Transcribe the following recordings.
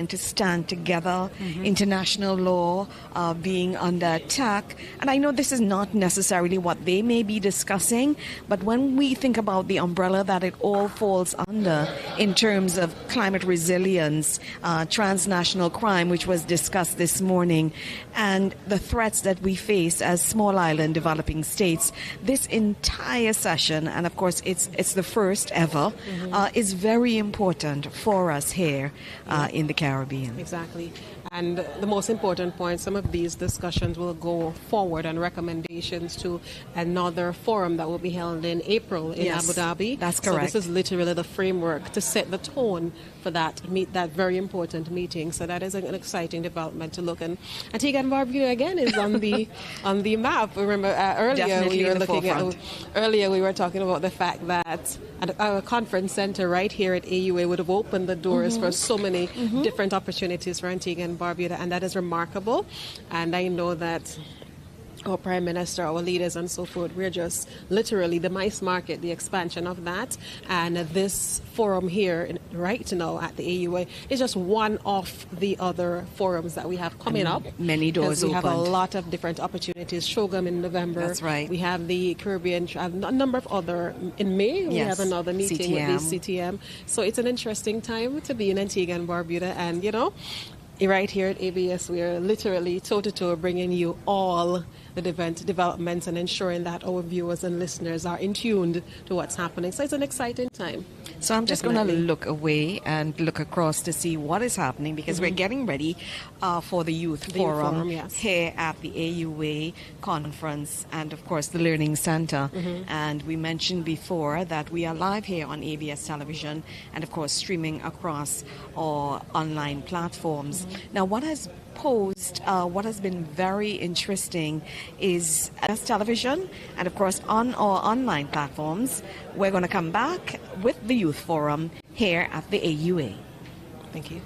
to stand together, international law being under attack. And I know this is not necessarily what they may be discussing, but when we think about the umbrella that it all falls under in terms of climate resilience, transnational crime, which was discussed this morning, and the threats that we face as small island developing states, this entire session, and of course it's the first ever, is very important for us here in the Caribbean. Exactly. And the most important point, some of these discussions will go forward on recommendations to another forum that will be held in April in Abu Dhabi. That's correct. So this is literally the framework to set the tone for that very important meeting. So that is an exciting development to look. And Antigua and Barbuda again is on the map. Remember earlier we were talking about the fact that our conference center right here at AUA would have opened the doors for so many different opportunities for Antigua and Barbuda, and that is remarkable. And I know that our Prime Minister, our leaders and so forth, we're just literally the MICE market, the expansion of that. And this forum here right now at the AUA is just one of the other forums that we have coming up. Many doors opened. We have a lot of different opportunities. Shogam in November. That's right. We have the Caribbean, a number of other, in May, we have another meeting with the CTM. So it's an interesting time to be in Antigua and Barbuda. And, you know, right here at ABS, we are literally toe-to-toe bringing you all the event developments and ensuring that our viewers and listeners are in tune to what's happening. So it's an exciting time. So I'm just going to look away and look across to see what is happening, because we're getting ready for the Youth Forum here at the AUA conference and, of course, the Learning Center. And we mentioned before that we are live here on ABS television and, of course, streaming across our online platforms. Now, what has been very interesting is as television and of course on our online platforms, we're going to come back with the Youth Forum here at the AUA. Thank you.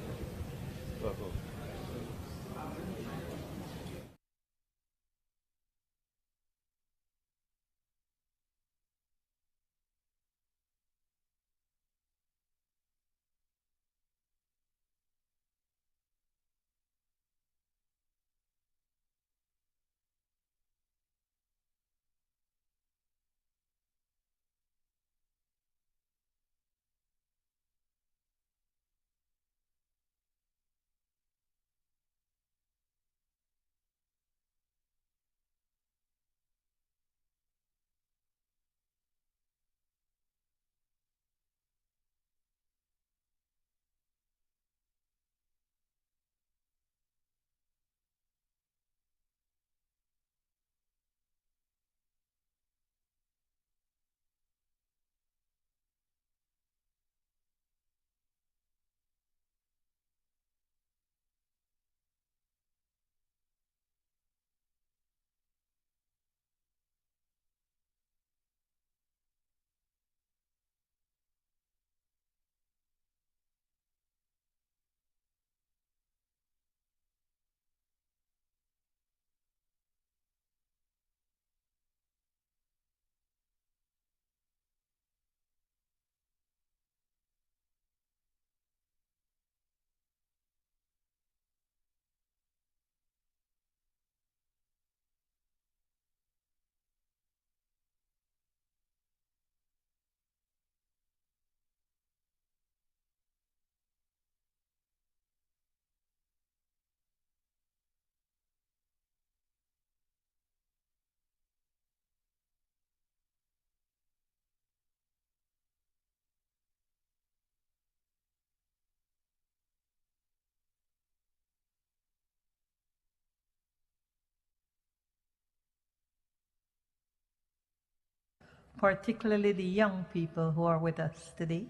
Particularly the young people who are with us today.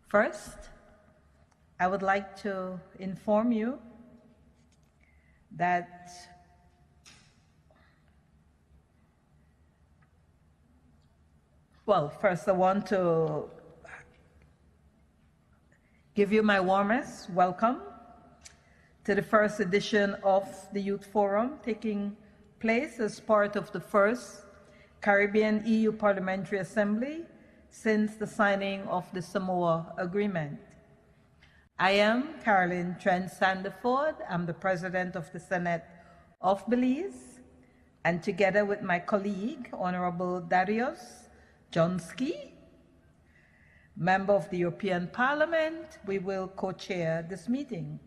First, I would like to inform you that first I want to give you my warmest welcome to the first edition of the Youth Forum, taking place as part of the first Caribbean EU Parliamentary Assembly since the signing of the Samoa Agreement. I am Caroline Trent Sandiford. I'm the President of the Senate of Belize, and together with my colleague, Honorable Darius Johnsky, Member of the European Parliament, we will co-chair this meeting.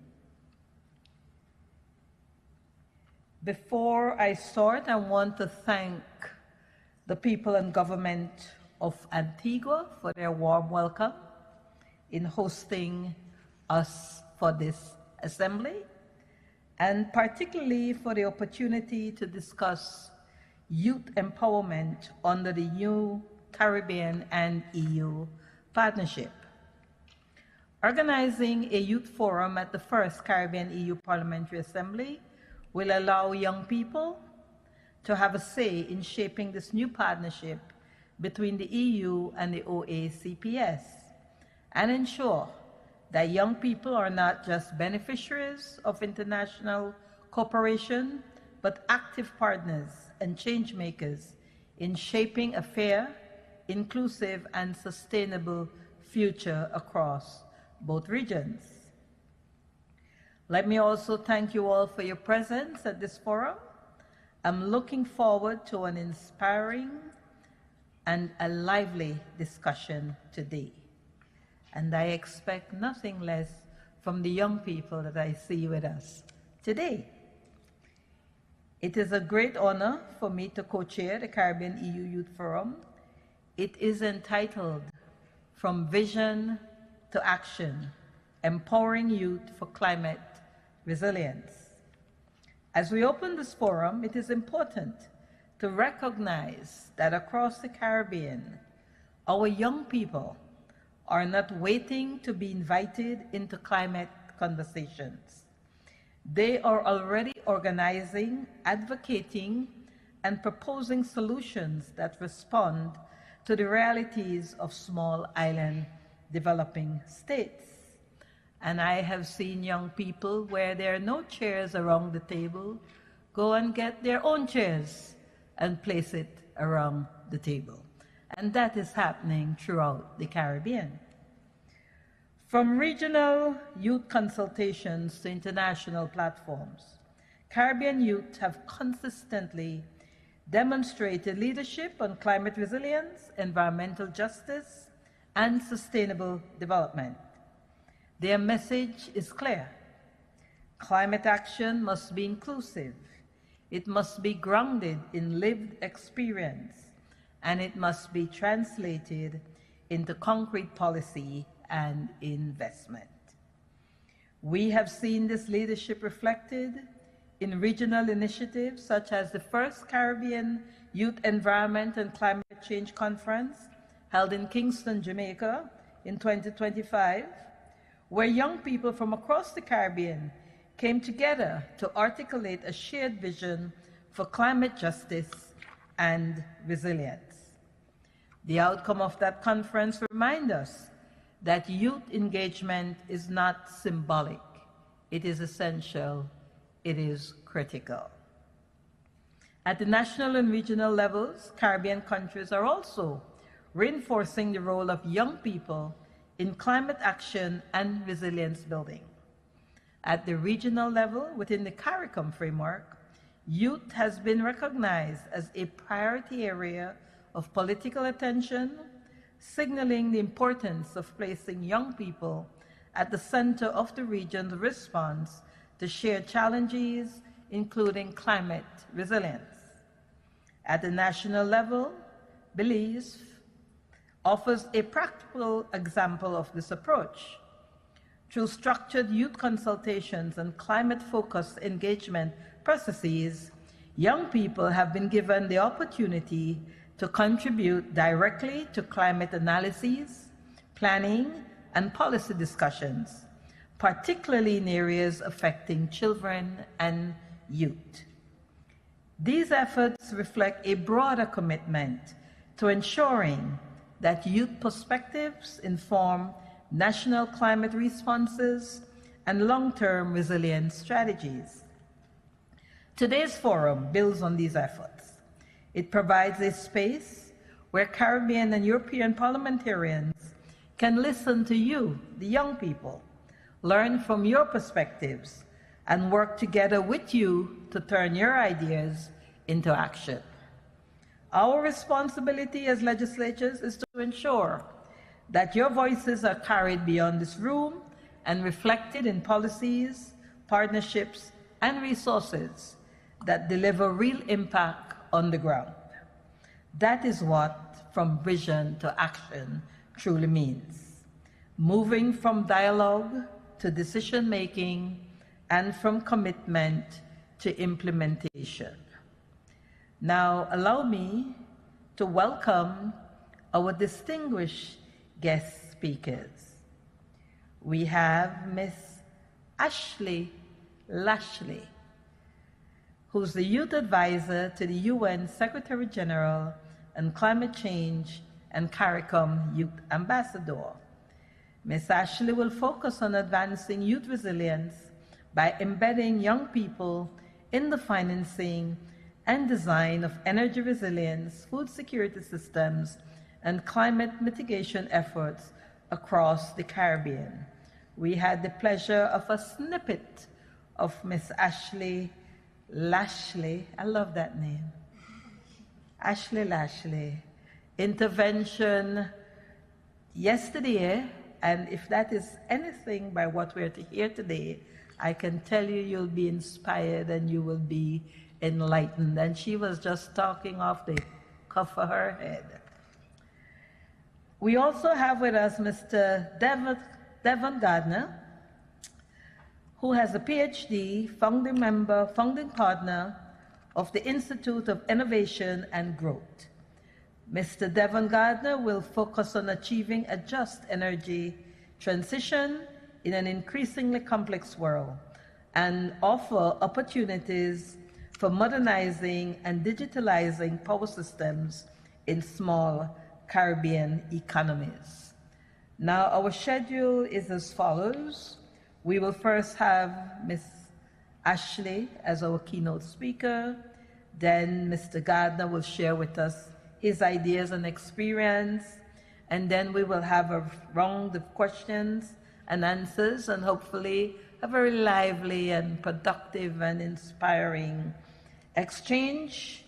Before I start, I want to thank the people and government of Antigua for their warm welcome in hosting us for this assembly, and particularly for the opportunity to discuss youth empowerment under the new Caribbean and EU partnership. Organizing a youth forum at the first Caribbean EU Parliamentary Assembly will allow young people to have a say in shaping this new partnership between the EU and the OACPS, and ensure that young people are not just beneficiaries of international cooperation, but active partners and change makers in shaping a fair, inclusive, and sustainable future across both regions. Let me also thank you all for your presence at this forum. I'm looking forward to an inspiring and a lively discussion today. And I expect nothing less from the young people that I see with us today. It is a great honor for me to co-chair the Caribbean EU Youth Forum. It is entitled From Vision to Action, Empowering Youth for Climate Resilience. As we open this forum, it is important to recognize that across the Caribbean, our young people are not waiting to be invited into climate conversations. They are already organizing, advocating, and proposing solutions that respond to the realities of small island developing states. And I have seen young people where there are no chairs around the table, go and get their own chairs and place it around the table. And that is happening throughout the Caribbean. From regional youth consultations to international platforms, Caribbean youth have consistently demonstrated leadership on climate resilience, environmental justice, and sustainable development. Their message is clear. Climate action must be inclusive. It must be grounded in lived experience, and it must be translated into concrete policy and investment. We have seen this leadership reflected in regional initiatives such as the first Caribbean Youth Environment and Climate Change Conference held in Kingston, Jamaica in 2025, where young people from across the Caribbean came together to articulate a shared vision for climate justice and resilience. The outcome of that conference reminds us that youth engagement is not symbolic. It is essential. It is critical. At the national and regional levels, Caribbean countries are also reinforcing the role of young people in climate action and resilience building. At the regional level, within the CARICOM framework, youth has been recognized as a priority area of political attention, signaling the importance of placing young people at the center of the region's response to shared challenges, including climate resilience. At the national level, Belize offers a practical example of this approach. Through structured youth consultations and climate-focused engagement processes, young people have been given the opportunity to contribute directly to climate analyses, planning, and policy discussions, particularly in areas affecting children and youth. These efforts reflect a broader commitment to ensuring that youth perspectives inform national climate responses and long-term resilience strategies. Today's forum builds on these efforts. It provides a space where Caribbean and European parliamentarians can listen to you, the young people, learn from your perspectives, and work together with you to turn your ideas into action. Our responsibility as legislators is to ensure that your voices are carried beyond this room and reflected in policies, partnerships, and resources that deliver real impact on the ground. That is what from vision to action truly means. Moving from dialogue to decision-making and from commitment to implementation. Now, allow me to welcome our distinguished guest speakers. We have Ms. Ashley Lashley, who's the Youth Advisor to the UN Secretary General and Climate Change and CARICOM Youth Ambassador. Ms. Ashley will focus on advancing youth resilience by embedding young people in the financing and design of energy resilience, food security systems, and climate mitigation efforts across the Caribbean. We had the pleasure of a snippet of Ms. Ashley Lashley, I love that name, Ashley Lashley, intervention yesterday, and if that is anything by what we're to hear today, I can tell you you'll be inspired and you will be enlightened. And she was just talking off the cuff of her head. We also have with us Mr. Devon Gardner, who has a PhD, founding partner of the Institute of Innovation and Growth. Mr. Devon Gardner will focus on achieving a just energy transition in an increasingly complex world and offer opportunities for modernizing and digitalizing power systems in small Caribbean economies. Now, our schedule is as follows. We will first have Ms. Ashley as our keynote speaker. Then Mr. Gardner will share with us his ideas and experience. And then we will have a round of questions and answers, and hopefully a very lively and productive and inspiring exchange.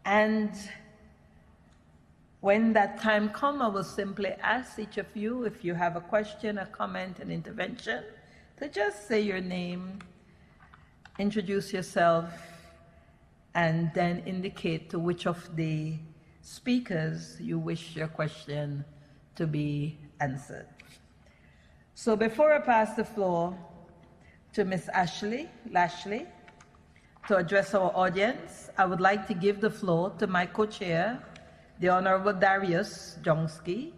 And when that time comes, I will simply ask each of you, if you have a question, a comment, an intervention, to just say your name, introduce yourself, and then indicate to which of the speakers you wish your question to be answered. So before I pass the floor to Ms. Ashley Lashley to address our audience, I would like to give the floor to my co-chair, the Honorable Darius Jonsky,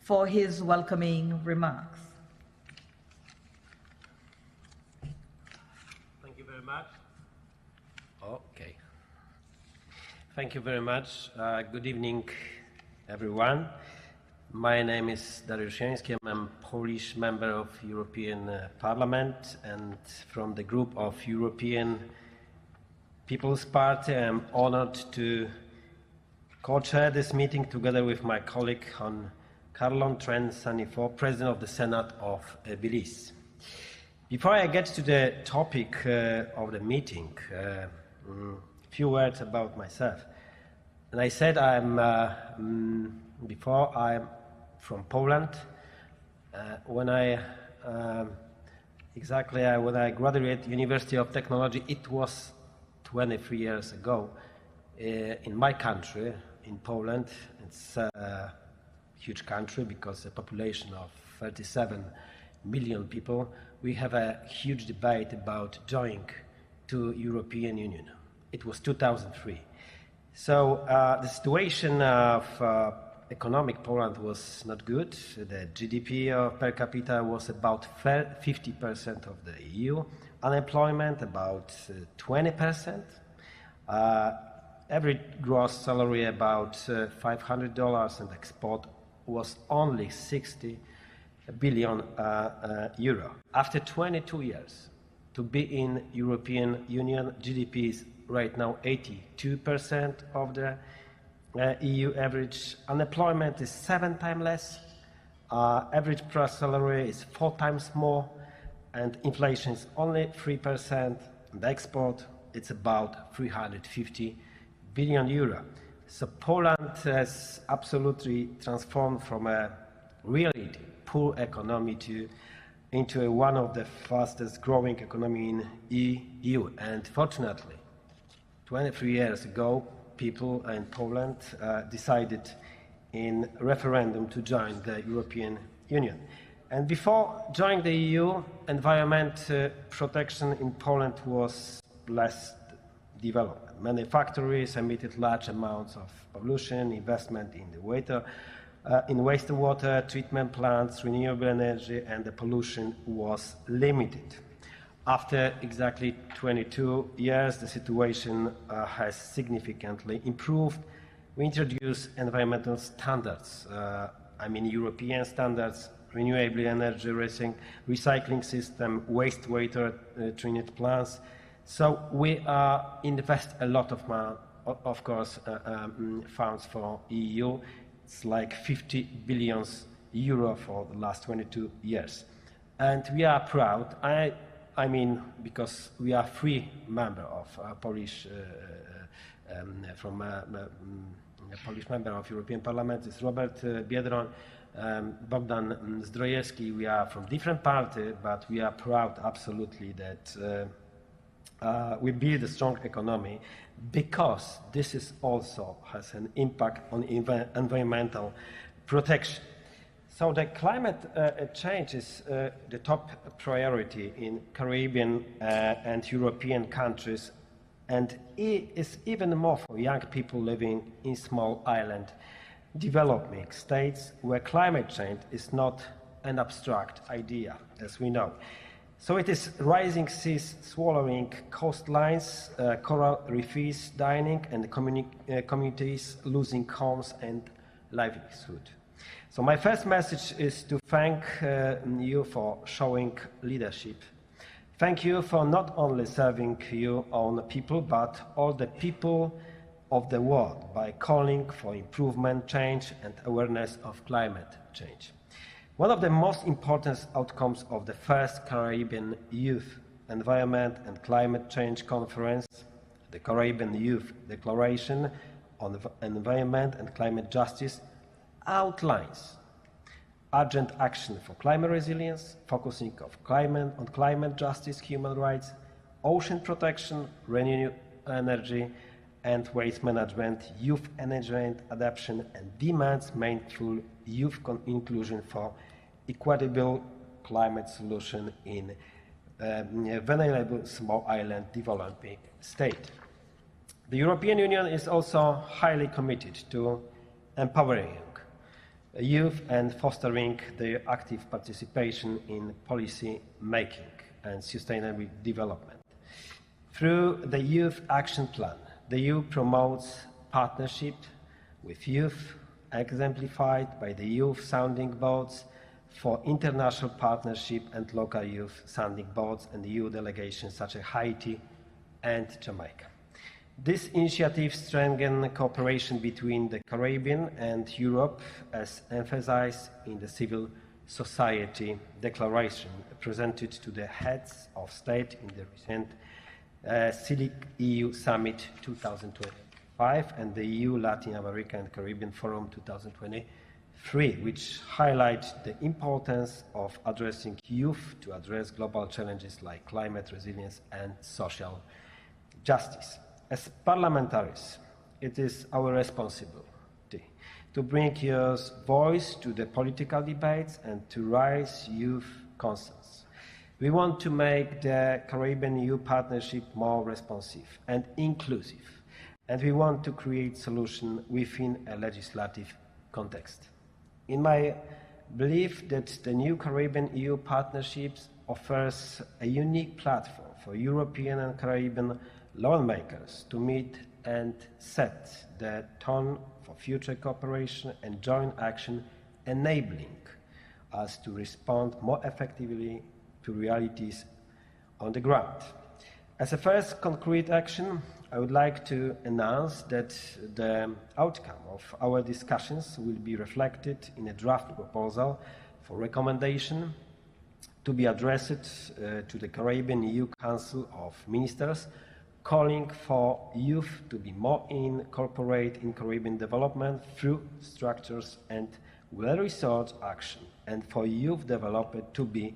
for his welcoming remarks. Thank you very much. Okay. Thank you very much. Good evening, everyone. My name is Dariusz Joński. I'm a Polish member of European Parliament and from the group of European People's Party. I'm honored to co-chair this meeting together with my colleague Carlon Trent-Sanifo, President of the Senate of Belize. Before I get to the topic of the meeting, a few words about myself. And I said I'm from Poland. When I graduated University of Technology, it was 23 years ago. In my country, in Poland, it's a huge country because a population of 37 million people. We have a huge debate about joining to European Union. It was 2003. So the situation of economic Poland was not good. The GDP per capita was about 50% of the EU. Unemployment about 20%. Average gross salary about $500, and export was only 60 billion euro. After 22 years to be in European Union, GDP is right now 82% of the EU average. Unemployment is 7 times less. Average gross salary is 4 times more. and inflation is only 3%, and export it's about 350 billion euro. So Poland has absolutely transformed from a really poor economy into one of the fastest growing economy in EU. And fortunately, 23 years ago, people in Poland decided in referendum to join the European Union. And before joining the EU, environment protection in Poland was less developed. Many factories emitted large amounts of pollution, investment in the wastewater treatment plants, renewable energy, and the pollution was limited. After exactly 22 years, the situation has significantly improved. We introduced environmental standards, European standards, renewable energy recycling system, wastewater treatment plants. So we invest a lot of course, funds for EU. It's like 50 billion euro for the last 22 years. And we are proud, because we are free member of Polish, Polish member of European Parliament is Robert Biedroń, Bogdan Zdrojewski. We are from different party, but we are proud absolutely that we build a strong economy, because this is also has an impact on environmental protection. So the climate change is the top priority in Caribbean and European countries, and it is even more for young people living in small island developing states where climate change is not an abstract idea, as we know. So it is rising seas swallowing coastlines, coral reefs dying, and communities losing homes and livelihood. So my first message is to thank you for showing leadership. Thank you for not only serving your own people, but all the people of the world by calling for improvement, change, and awareness of climate change. One of the most important outcomes of the first Caribbean Youth Environment and Climate Change Conference, the Caribbean Youth Declaration on Environment and Climate Justice, outlines urgent action for climate resilience, focusing on climate justice, human rights, ocean protection, renewable energy and waste management, youth engagement, adoption, and demands mindful youth inclusion for equitable climate solution in vulnerable small island developing state. The European Union is also highly committed to empowering youth and fostering their active participation in policy making and sustainable development. Through the Youth Action Plan, the EU promotes partnership with youth, exemplified by the youth sounding boards for international partnership and local youth sounding boards and EU delegations such as Haiti and Jamaica. This initiative strengthens cooperation between the Caribbean and Europe, as emphasized in the Civil Society Declaration presented to the heads of state in the recent CILIC EU Summit 2025 and the EU Latin America and Caribbean Forum 2023, which highlight the importance of addressing youth to address global challenges like climate resilience and social justice. As parliamentarians, it is our responsibility to bring your voice to the political debates and to raise youth concerns. We want to make the Caribbean EU partnership more responsive and inclusive, and we want to create solutions within a legislative context. In my belief that the new Caribbean EU partnerships offers a unique platform for European and Caribbean lawmakers to meet and set the tone for future cooperation and joint action, enabling us to respond more effectively to realities on the ground. As a first concrete action, I would like to announce that the outcome of our discussions will be reflected in a draft proposal for recommendation to be addressed to the Caribbean EU Council of Ministers, calling for youth to be more incorporated in Caribbean development through structures and well-researched action, and for youth development to be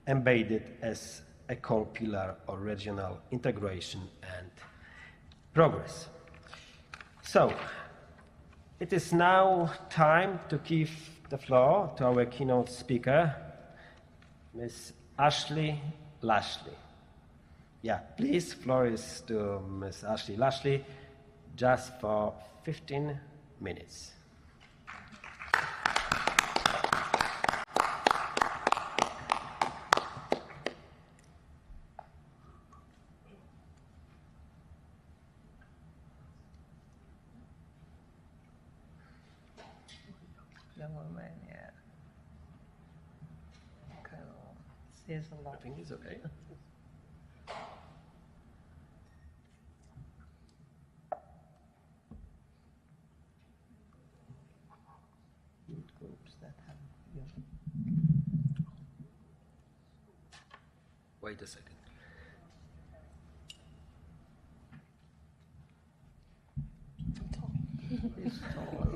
embedded as a core pillar of regional integration and progress. So, it is now time to give the floor to our keynote speaker, Ms. Ashley Lashley. Yeah, please, floor is to Ms. Ashley Lashley, just for 15 minutes. Young woman, yeah. Okay, says a lot. I think it's okay. Groups that have young. Wait a second. It's tall.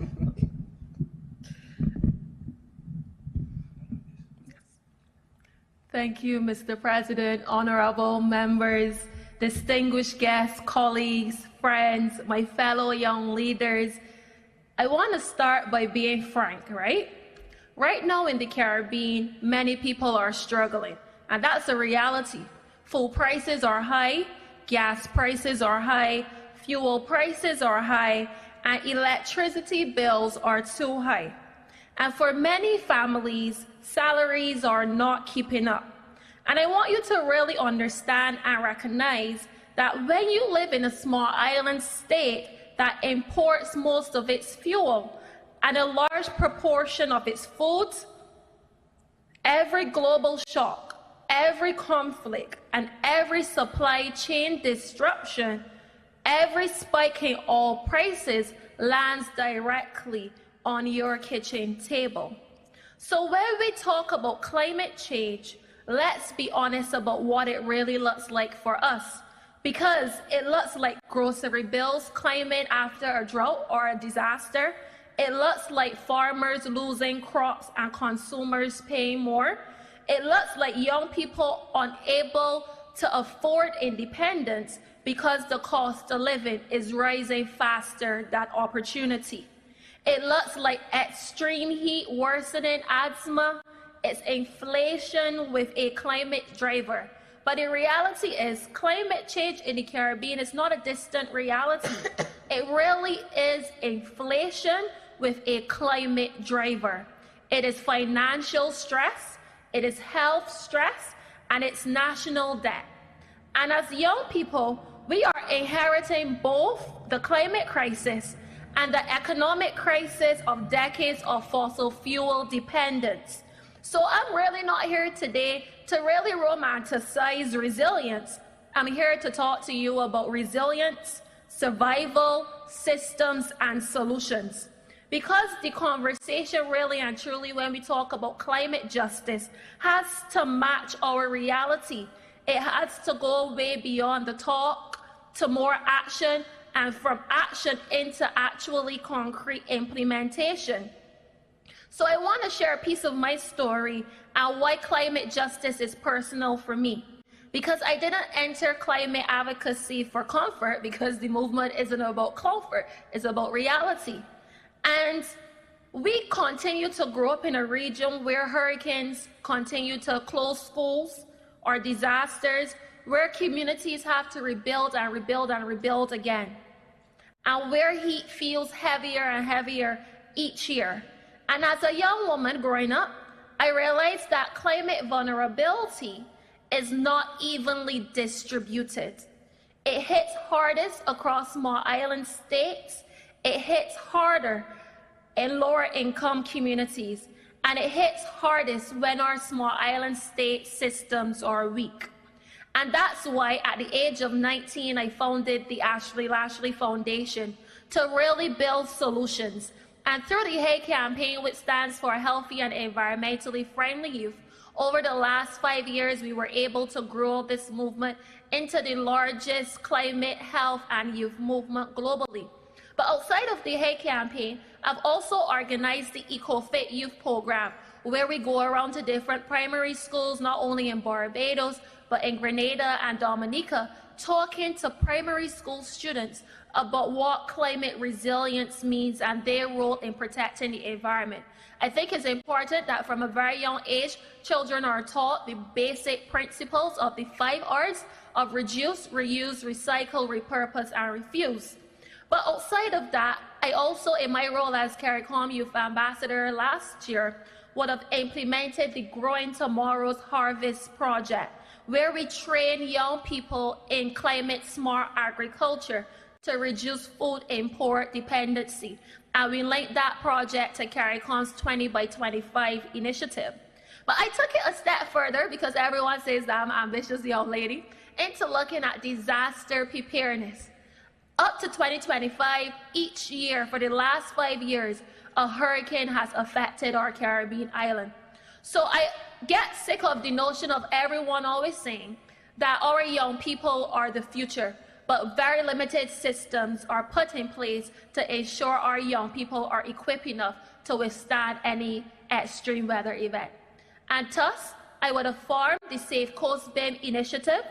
Thank you, Mr. President, honorable members, distinguished guests, colleagues, friends, my fellow young leaders. I want to start by being frank, right? Right now in the Caribbean, many people are struggling, and that's a reality. Food prices are high, gas prices are high, fuel prices are high, and electricity bills are too high. And for many families, salaries are not keeping up. And I want you to really understand and recognize that when you live in a small island state that imports most of its fuel and a large proportion of its food, every global shock, every conflict, and every supply chain disruption, every spike in oil prices lands directly on your kitchen table. So when we talk about climate change, let's be honest about what it really looks like for us, because it looks like grocery bills climbing after a drought or a disaster. It looks like farmers losing crops and consumers paying more. It looks like young people unable to afford independence because the cost of living is rising faster than opportunity. It looks like extreme heat worsening asthma. It's inflation with a climate driver. But the reality is climate change in the Caribbean is not a distant reality. It really is inflation with a climate driver. It is financial stress, it is health stress, and it's national debt. And as young people, we are inheriting both the climate crisis and the economic crisis of decades of fossil fuel dependence. So I'm really not here today to really romanticize resilience. I'm here to talk to you about resilience, survival, systems, and solutions. Because the conversation really and truly when we talk about climate justice has to match our reality. It has to go way beyond the talk to more action, and from action into actually concrete implementation. So I want to share a piece of my story and why climate justice is personal for me. Because I didn't enter climate advocacy for comfort, because the movement isn't about comfort, it's about reality. And we continue to grow up in a region where hurricanes continue to close schools or disasters, where communities have to rebuild and rebuild and rebuild again, and where heat feels heavier and heavier each year. And as a young woman growing up, I realized that climate vulnerability is not evenly distributed. It hits hardest across small island states, it hits harder in lower income communities, and it hits hardest when our small island state systems are weak. And that's why at the age of 19, I founded the Ashley Lashley Foundation to really build solutions. And through the HAY campaign, which stands for Healthy and Environmentally Friendly Youth, Over the last 5 years, we were able to grow this movement into the largest climate, health, and youth movement globally. But outside of the Hey campaign, I've also organized the EcoFit Youth Program, where we go around to different primary schools, not only in Barbados, but in Grenada and Dominica, talking to primary school students about what climate resilience means and their role in protecting the environment. I think it's important that from a very young age, children are taught the basic principles of the 5 R's of reduce, reuse, recycle, repurpose, and refuse. But outside of that, I also, in my role as CARICOM Youth Ambassador last year, would have implemented the Growing Tomorrow's Harvest project, where we train young people in climate-smart agriculture to reduce food import dependency. And we linked that project to CARICOM's 20 by 25 initiative. But I took it a step further, because everyone says that I'm an ambitious young lady, into looking at disaster preparedness. Up to 2025, each year for the last 5 years, a hurricane has affected our Caribbean island. So I get sick of the notion of everyone always saying that our young people are the future, but very limited systems are put in place to ensure our young people are equipped enough to withstand any extreme weather event. And thus, I would have formed the Safe Coast BIM initiative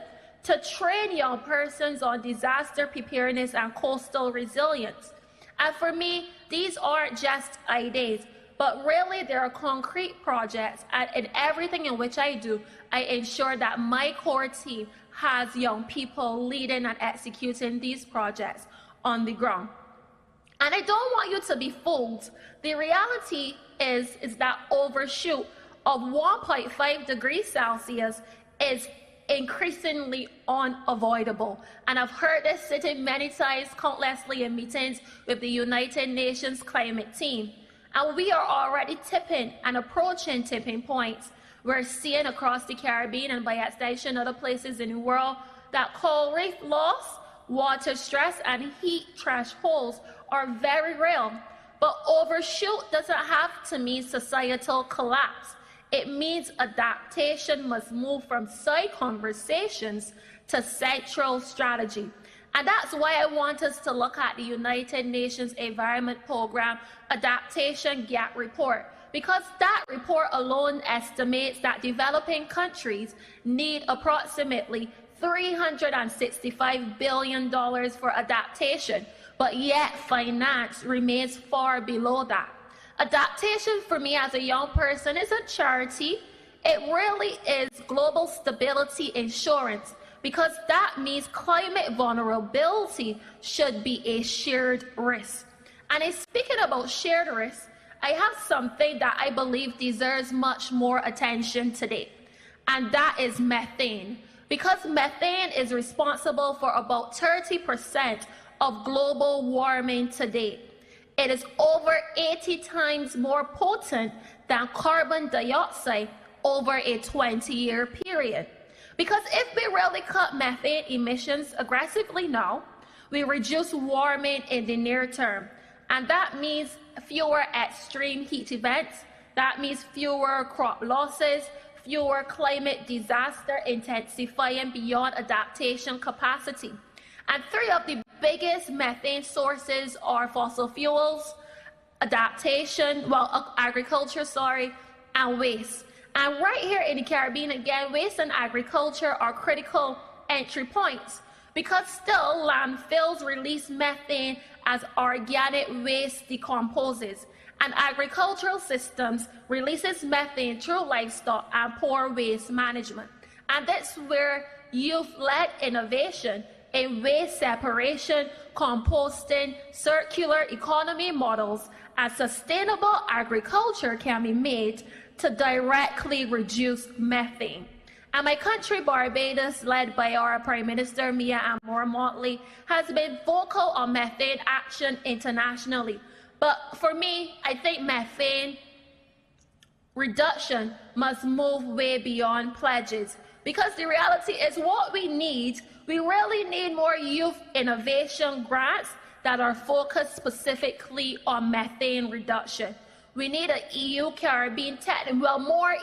to train young persons on disaster preparedness and coastal resilience. And for me, these aren't just ideas, but really there are concrete projects, and in everything in which I do, I ensure that my core team has young people leading and executing these projects on the ground. And I don't want you to be fooled. The reality is that overshoot of 1.5 degrees Celsius is increasingly unavoidable. And I've heard this sitting many times, countlessly in meetings with the United Nations climate team. And we are already tipping and approaching tipping points. We're seeing across the Caribbean and by extension other places in the world that coral reef loss, water stress, and heat thresholds are very real. But overshoot doesn't have to mean societal collapse. It means adaptation must move from side conversations to central strategy. And that's why I want us to look at the United Nations Environment Programme Adaptation Gap Report, because that report alone estimates that developing countries need approximately $365 billion for adaptation, but yet finance remains far below that. Adaptation for me as a young person isn't charity. It really is global stability insurance, because that means climate vulnerability should be a shared risk. And in speaking about shared risk, I have something that I believe deserves much more attention today, and that is methane. Because methane is responsible for about 30% of global warming today. It is over 80 times more potent than carbon dioxide over a 20-year period. Because if we really cut methane emissions aggressively now, we reduce warming in the near term. And that means fewer extreme heat events, that means fewer crop losses, fewer climate disaster intensifying beyond adaptation capacity. And 3 of the biggest methane sources are fossil fuels, agriculture, and waste. And right here in the Caribbean, again, waste and agriculture are critical entry points, because still landfills release methane as organic waste decomposes, and agricultural systems releases methane through livestock and poor waste management. And that's where youth-led innovation in waste separation, composting, circular economy models, and sustainable agriculture can be made to directly reduce methane. And my country, Barbados, led by our Prime Minister, Mia Motley, has been vocal on methane action internationally. But for me, I think methane reduction must move way beyond pledges, because the reality is what we really need more youth innovation grants that are focused specifically on methane reduction. We need more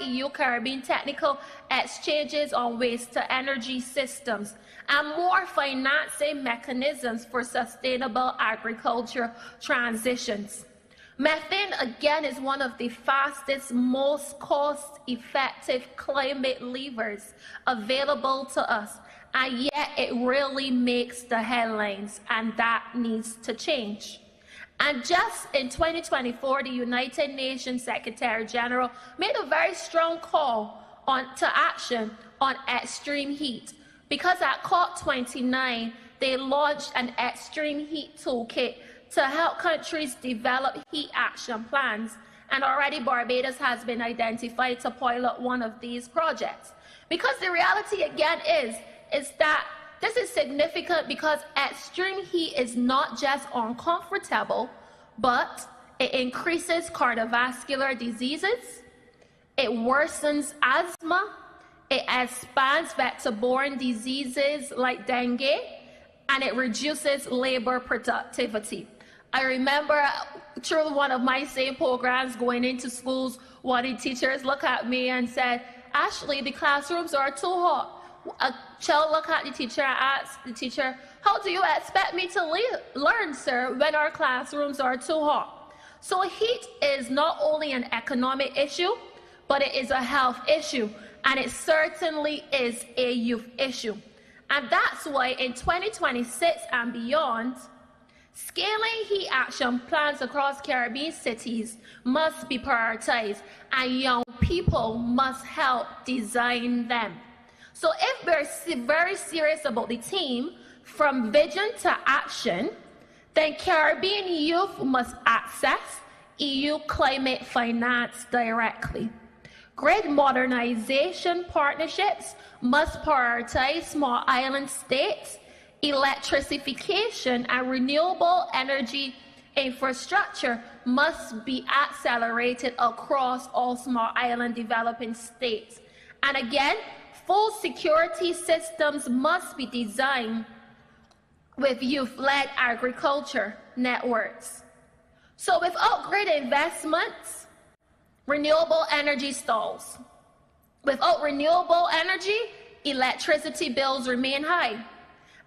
EU-Caribbean technical exchanges on waste-to-energy systems and more financing mechanisms for sustainable agriculture transitions. Methane, again, is one of the fastest, most cost-effective climate levers available to us, and yet it really makes the headlines, and that needs to change. And just in 2024, the United Nations Secretary General made a very strong call to action on extreme heat, because at COP29, they launched an extreme heat toolkit to help countries develop heat action plans, and already Barbados has been identified to pilot one of these projects. Because the reality again is that this is significant, because extreme heat is not just uncomfortable, but it increases cardiovascular diseases, it worsens asthma, it expands vector-borne diseases like dengue, and it reduces labor productivity. I remember through one of my same programs going into schools, one of the teachers looked at me and said, "Ashley, the classrooms are too hot." A child looked at the teacher and asked the teacher, "How do you expect me to learn, sir, when our classrooms are too hot?" So heat is not only an economic issue, but it is a health issue, and it certainly is a youth issue. And that's why in 2026 and beyond, scaling heat action plans across Caribbean cities must be prioritized, and young people must help design them. So if we're very serious about the theme, from vision to action, then Caribbean youth must access EU climate finance directly. Grid modernization partnerships must prioritize small island states. Electrification and renewable energy infrastructure must be accelerated across all small island developing states. And again, full security systems must be designed with youth-led agriculture networks. So without grid investments, renewable energy stalls. Without renewable energy, electricity bills remain high.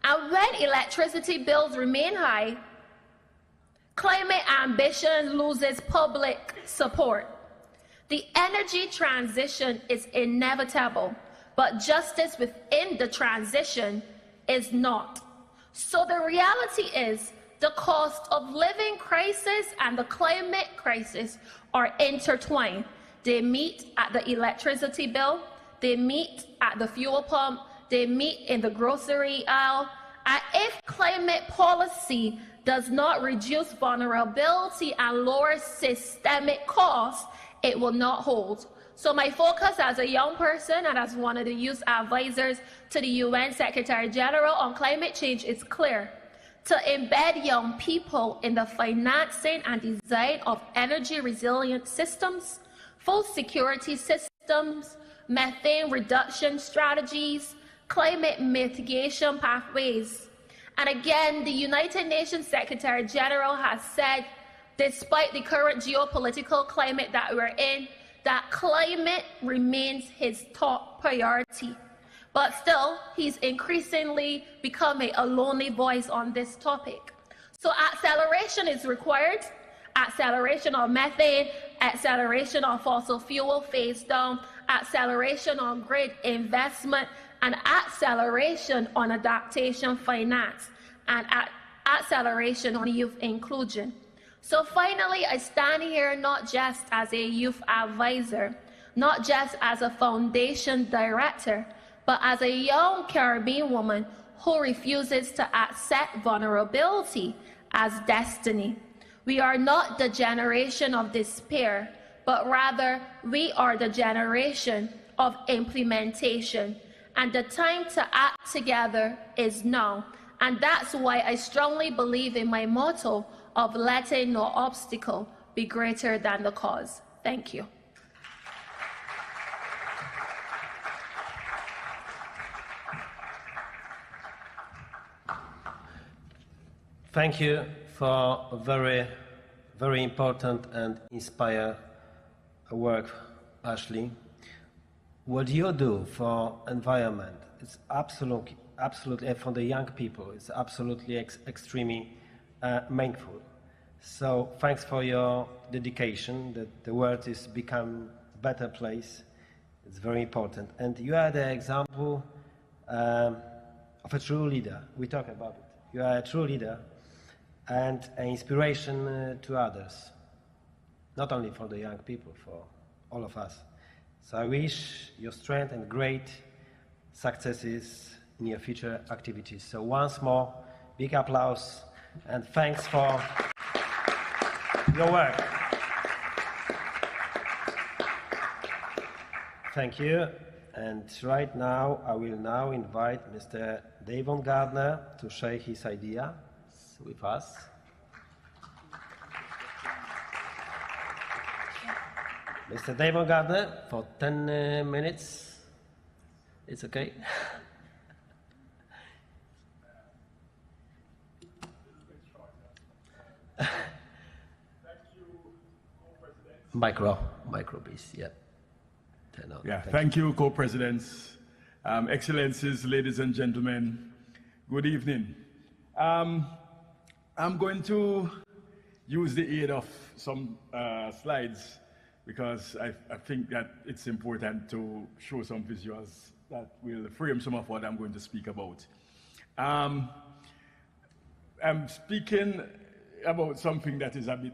And when electricity bills remain high, climate ambition loses public support. The energy transition is inevitable, but justice within the transition is not. So the reality is the cost of living crisis and the climate crisis are intertwined. They meet at the electricity bill, they meet at the fuel pump, they meet in the grocery aisle. And if climate policy does not reduce vulnerability and lower systemic costs, it will not hold. So my focus as a young person and as one of the youth advisors to the UN Secretary General on climate change is clear: to embed young people in the financing and design of energy resilient systems, full security systems, methane reduction strategies, climate mitigation pathways. And again, the United Nations Secretary General has said, despite the current geopolitical climate that we're in, that climate remains his top priority. But still, he's increasingly becoming a lonely voice on this topic. So acceleration is required, acceleration of methane, acceleration of fossil fuel phase down, acceleration on grid investment, and acceleration on adaptation finance, and acceleration on youth inclusion. So finally, I stand here not just as a youth advisor, not just as a foundation director, but as a young Caribbean woman who refuses to accept vulnerability as destiny. We are not the generation of despair, but rather we are the generation of implementation. And the time to act together is now. And that's why I strongly believe in my motto of letting no obstacle be greater than the cause. Thank you. Thank you for a very, very important and inspire work, Ashley. What you do for environment, it's absolutely, and for the young people, it's absolutely extremely meaningful. So thanks for your dedication, that the world is become a better place. It's very important. And you are the example of a true leader. We talk about it. You are a true leader and an inspiration to others, not only for the young people, for all of us. So I wish your strength and great successes in your future activities. So once more, big applause and thanks for your work. Thank you. And right now, I will now invite Mr. Davon Gardner to share his ideas with us. Mr. Davon Gardner, for 10 minutes. It's okay? Micro, please, yeah. Yeah, thank you, co-presidents, excellencies, ladies and gentlemen. Good evening. I'm going to use the aid of some slides because I think that it's important to show some visuals that will frame some of what I'm going to speak about. I'm speaking about something that is a bit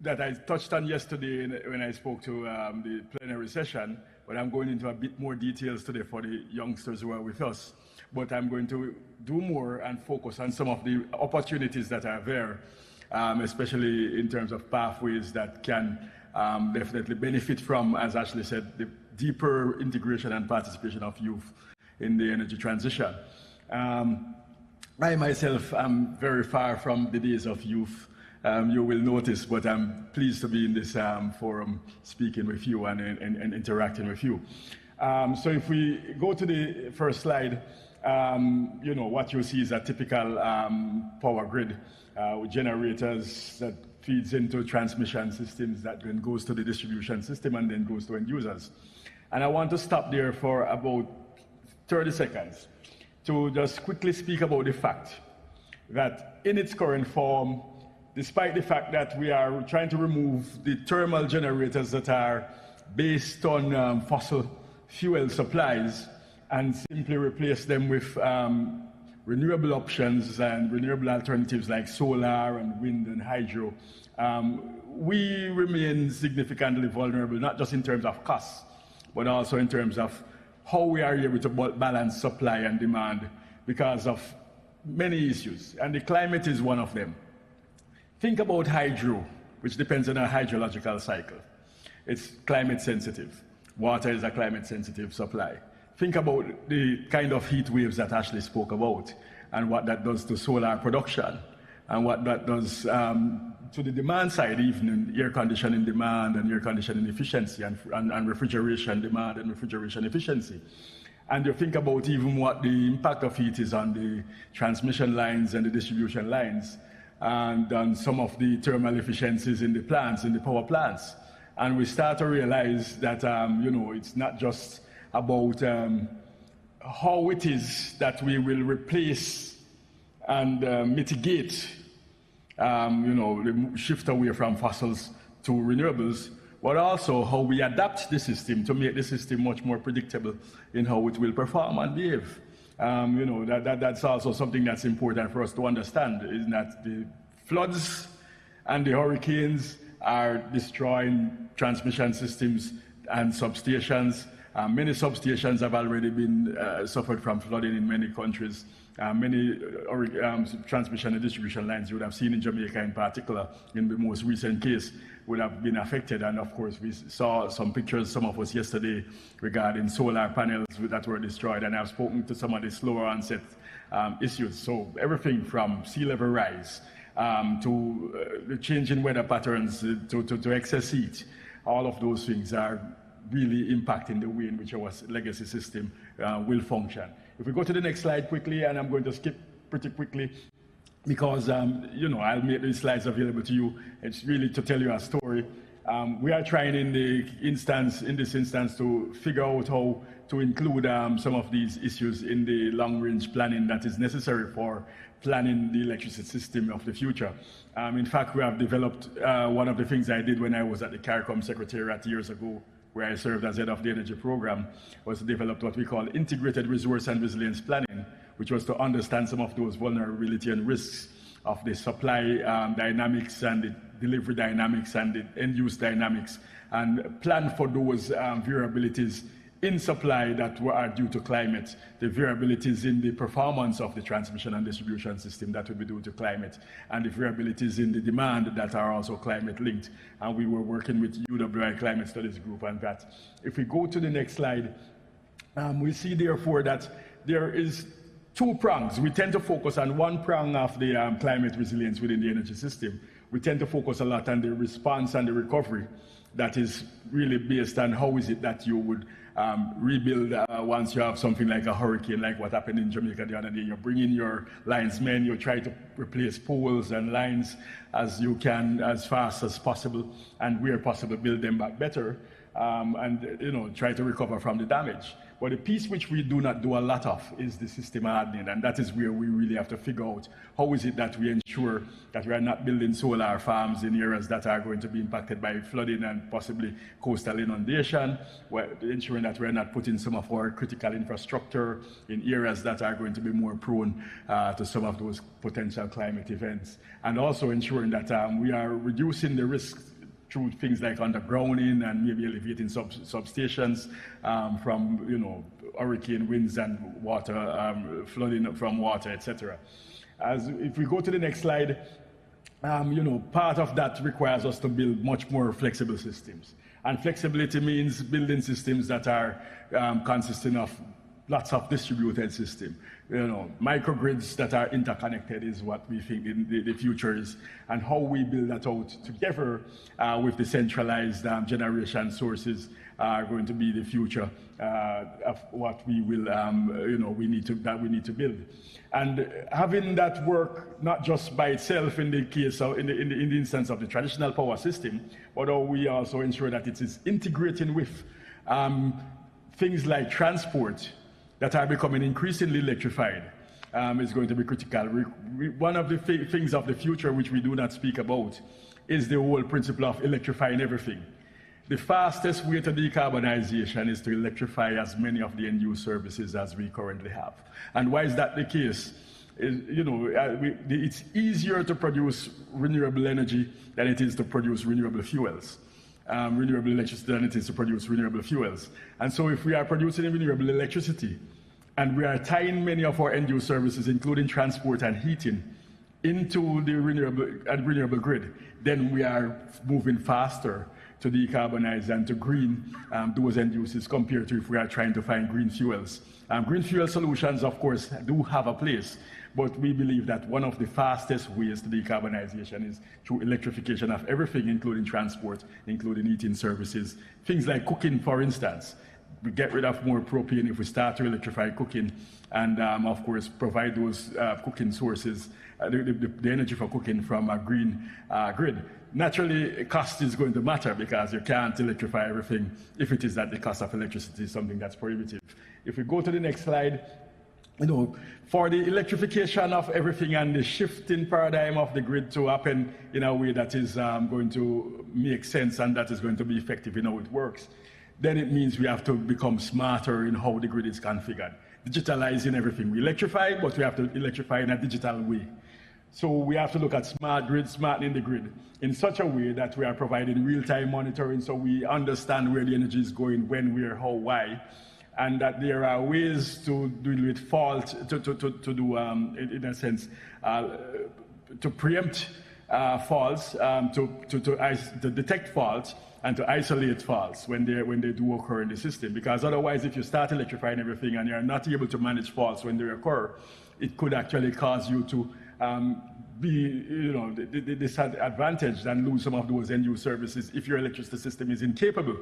that I touched on yesterday when I spoke to the plenary session, but I'm going into a bit more details today for the youngsters who are with us. But I'm going to do more and focus on some of the opportunities that are there, especially in terms of pathways that can definitely benefit from, as Ashley said, the deeper integration and participation of youth in the energy transition. I myself am very far from the days of youth. You will notice, but I'm pleased to be in this forum speaking with you and interacting with you. So if we go to the first slide, what you see is a typical power grid with generators that feeds into transmission systems that then goes to the distribution system and then goes to end users. And I want to stop there for about 30 seconds to just quickly speak about the fact that in its current form, despite the fact that we are trying to remove the thermal generators that are based on fossil fuel supplies and simply replace them with renewable options and renewable alternatives like solar and wind and hydro, we remain significantly vulnerable, not just in terms of costs, but also in terms of how we are able to balance supply and demand because of many issues, and the climate is one of them. Think about hydro, which depends on a hydrological cycle. It's climate sensitive. Water is a climate sensitive supply. Think about the kind of heat waves that Ashley spoke about and what that does to solar production and what that does to the demand side, even in air conditioning demand and air conditioning efficiency and refrigeration demand and refrigeration efficiency. And you think about even what the impact of heat is on the transmission lines and the distribution lines, and on some of the thermal efficiencies in the plants, in the power plants. And we start to realize that, it's not just about how it is that we will replace and mitigate, the shift away from fossils to renewables, but also how we adapt the system to make the system much more predictable in how it will perform and behave. That's also something that's important for us to understand, is that the floods and the hurricanes are destroying transmission systems and substations. Many substations have already been suffered from flooding in many countries. Many transmission and distribution lines you would have seen in Jamaica in particular, in the most recent case, would have been affected. And of course, we saw some pictures, some of us yesterday, regarding solar panels that were destroyed. And I've spoken to some of the slower onset issues. So everything from sea level rise to the change in weather patterns to excess heat, all of those things are really impacting the way in which our legacy system will function. If we go to the next slide quickly, and I'm going to skip pretty quickly, because, I'll make these slides available to you. It's really to tell you a story. We are trying in this instance to figure out how to include some of these issues in the long-range planning that is necessary for planning the electricity system of the future. In fact, we have developed one of the things I did when I was at the CARICOM Secretariat years ago, where I served as head of the energy program, was to develop what we call integrated resource and resilience planning, which was to understand some of those vulnerability and risks of the supply dynamics and the delivery dynamics and the end-use dynamics, and plan for those variabilities in supply that are due to climate, the variabilities in the performance of the transmission and distribution system that would be due to climate, and the variabilities in the demand that are also climate linked. And we were working with UWI Climate Studies Group on that. If we go to the next slide, we see therefore that there is two prongs. We tend to focus on one prong of the climate resilience within the energy system. We tend to focus a lot on the response and the recovery that is really based on how is it that you would rebuild once you have something like a hurricane, like what happened in Jamaica the other day. You bring in your linesmen, you try to replace poles and lines as you can, as fast as possible, and where possible, build them back better, and try to recover from the damage. But the piece which we do not do a lot of is the system hardening, and that is where we really have to figure out how is it that we ensure that we are not building solar farms in areas that are going to be impacted by flooding and possibly coastal inundation, ensuring that we are not putting some of our critical infrastructure in areas that are going to be more prone to some of those potential climate events, and also ensuring that we are reducing the risks through things like undergrounding and maybe elevating substations from hurricane winds and water, flooding from water, etc. If we go to the next slide, part of that requires us to build much more flexible systems. And flexibility means building systems that are consisting of lots of distributed systems. Microgrids that are interconnected is what we think the future is, and how we build that out together with the centralized generation sources are going to be the future of what we will, we need to build. And having that work not just by itself in the case of, in the instance of the traditional power system, but how we also ensure that it is integrating with things like transport that are becoming increasingly electrified is going to be critical. One of the things of the future which we do not speak about is the whole principle of electrifying everything. The fastest way to decarbonization is to electrify as many of the end-use services as we currently have. And why is that the case? It's easier to produce renewable energy than it is to produce renewable fuels. Renewable electricity than it is to produce renewable fuels. And so if we are producing renewable electricity and we are tying many of our end-use services, including transport and heating, into the renewable grid, then we are moving faster to decarbonize and to green those end uses compared to if we are trying to find green fuels. Green fuel solutions, of course, do have a place, but we believe that one of the fastest ways to decarbonization is through electrification of everything, including transport, including heating services. Things like cooking, for instance. We get rid of more propane if we start to electrify cooking and, of course, provide those cooking sources, the energy for cooking from a green grid. Naturally, cost is going to matter because you can't electrify everything if it is that the cost of electricity is something that's prohibitive. If we go to the next slide, for the electrification of everything and the shifting paradigm of the grid to happen in a way that is going to make sense and that is going to be effective in how it works, then it means we have to become smarter in how the grid is configured. Digitalizing everything. We electrify, but we have to electrify in a digital way. So we have to look at smart grid, smartening the grid in such a way that we are providing real-time monitoring so we understand where the energy is going, when, where, how, why, and that there are ways to deal with fault, to do, in a sense, to preempt faults, to detect faults, and to isolate faults when they do occur in the system. Because otherwise, if you start electrifying everything and you're not able to manage faults when they occur, it could actually cause you to be disadvantaged and lose some of those end-use services if your electricity system is incapable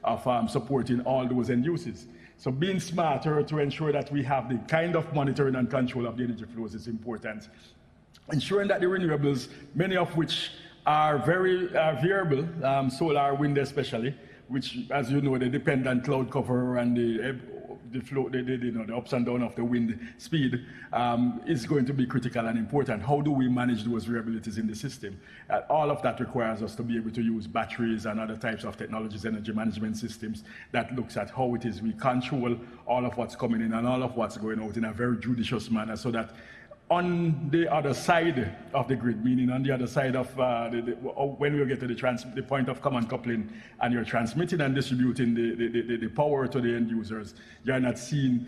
of supporting all those end uses. So being smarter to ensure that we have the kind of monitoring and control of the energy flows is important. ensuring that the renewables, many of which are very variable, solar, wind especially, which, as you know, they depend on cloud cover and the flow, the ups and downs of the wind speed, is going to be critical and important. How do we manage those variabilities in the system? All of that requires us to be able to use batteries and other types of technologies, energy management systems that looks at how it is we control all of what's coming in and all of what's going out in a very judicious manner, so that on the other side of the grid, meaning on the other side of when we get to the point of common coupling and you're transmitting and distributing the power to the end users, you're not seeing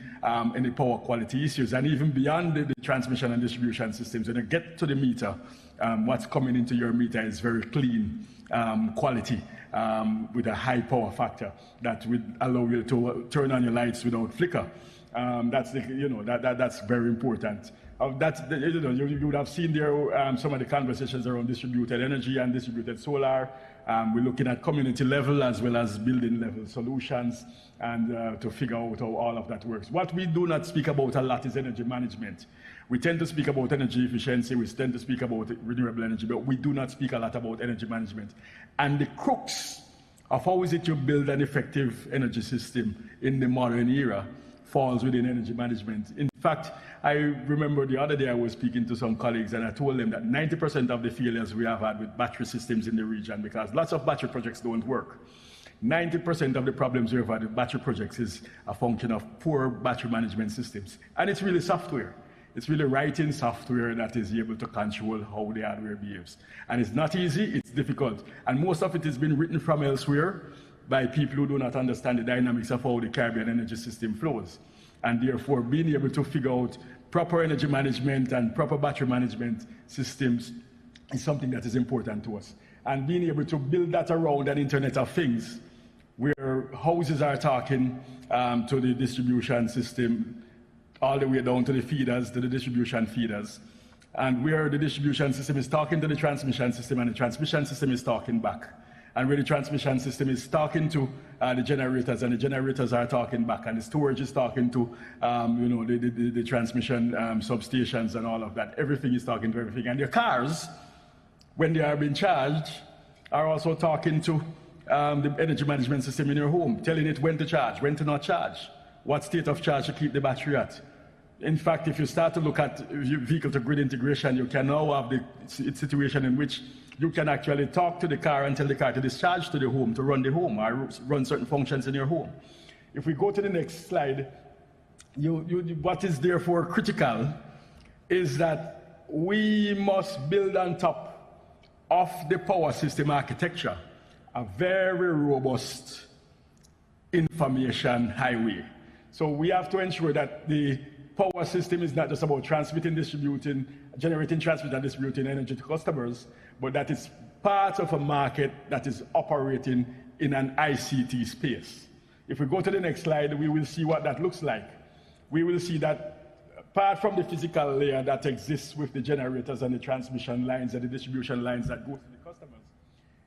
any power quality issues. And even beyond the transmission and distribution systems, when you get to the meter, what's coming into your meter is very clean quality with a high power factor that would allow you to turn on your lights without flicker. That's very important. You would have seen there some of the conversations around distributed energy and distributed solar. We're looking at community level as well as building level solutions, and to figure out how all of that works. What we do not speak about a lot is energy management. We tend to speak about energy efficiency, we tend to speak about renewable energy, but we do not speak a lot about energy management. And the crux of how is it you build an effective energy system in the modern era falls within energy management. In fact, I remember the other day I was speaking to some colleagues and I told them that 90% of the failures we have had with battery systems in the region, because lots of battery projects don't work, 90% of the problems we've had with battery projects is a function of poor battery management systems. And it's really software. It's really writing software that is able to control how the hardware behaves. And it's not easy, it's difficult. And most of it has been written from elsewhere by people who do not understand the dynamics of how the Caribbean energy system flows. And therefore, being able to figure out proper energy management and proper battery management systems is something that is important to us. And being able to build that around an Internet of Things, where houses are talking to the distribution system, all the way down to the feeders, to the distribution feeders, and where the distribution system is talking to the transmission system and the transmission system is talking back. And where the transmission system is talking to the generators, and the generators are talking back, and the storage is talking to the transmission substations and all of that. Everything is talking to everything. And your cars, when they are being charged, are also talking to the energy management system in your home, telling it when to charge, when to not charge, what state of charge to keep the battery at. In fact, if you start to look at vehicle-to-grid integration, you can now have the situation in which you can actually talk to the car and tell the car to discharge to the home, to run the home, or run certain functions in your home. If we go to the next slide, what is therefore critical is that we must build on top of the power system architecture a very robust information highway. So we have to ensure that the power system is not just about transmitting, distributing, generating, transmitting, and distributing energy to customers, but that it's part of a market that is operating in an ICT space. If we go to the next slide, we will see what that looks like. We will see that apart from the physical layer that exists with the generators and the transmission lines and the distribution lines that go to the customers,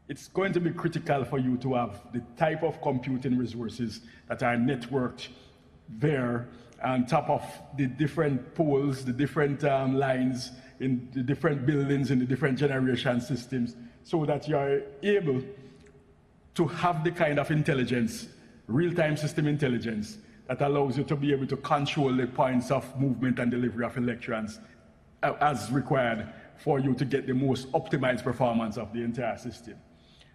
it's going to be critical for you to have the type of computing resources that are networked there on top of the different poles, the different lines in the different buildings, in the different generation systems, so that you are able to have the kind of intelligence, real-time system intelligence, that allows you to be able to control the points of movement and delivery of electrons as required for you to get the most optimized performance of the entire system.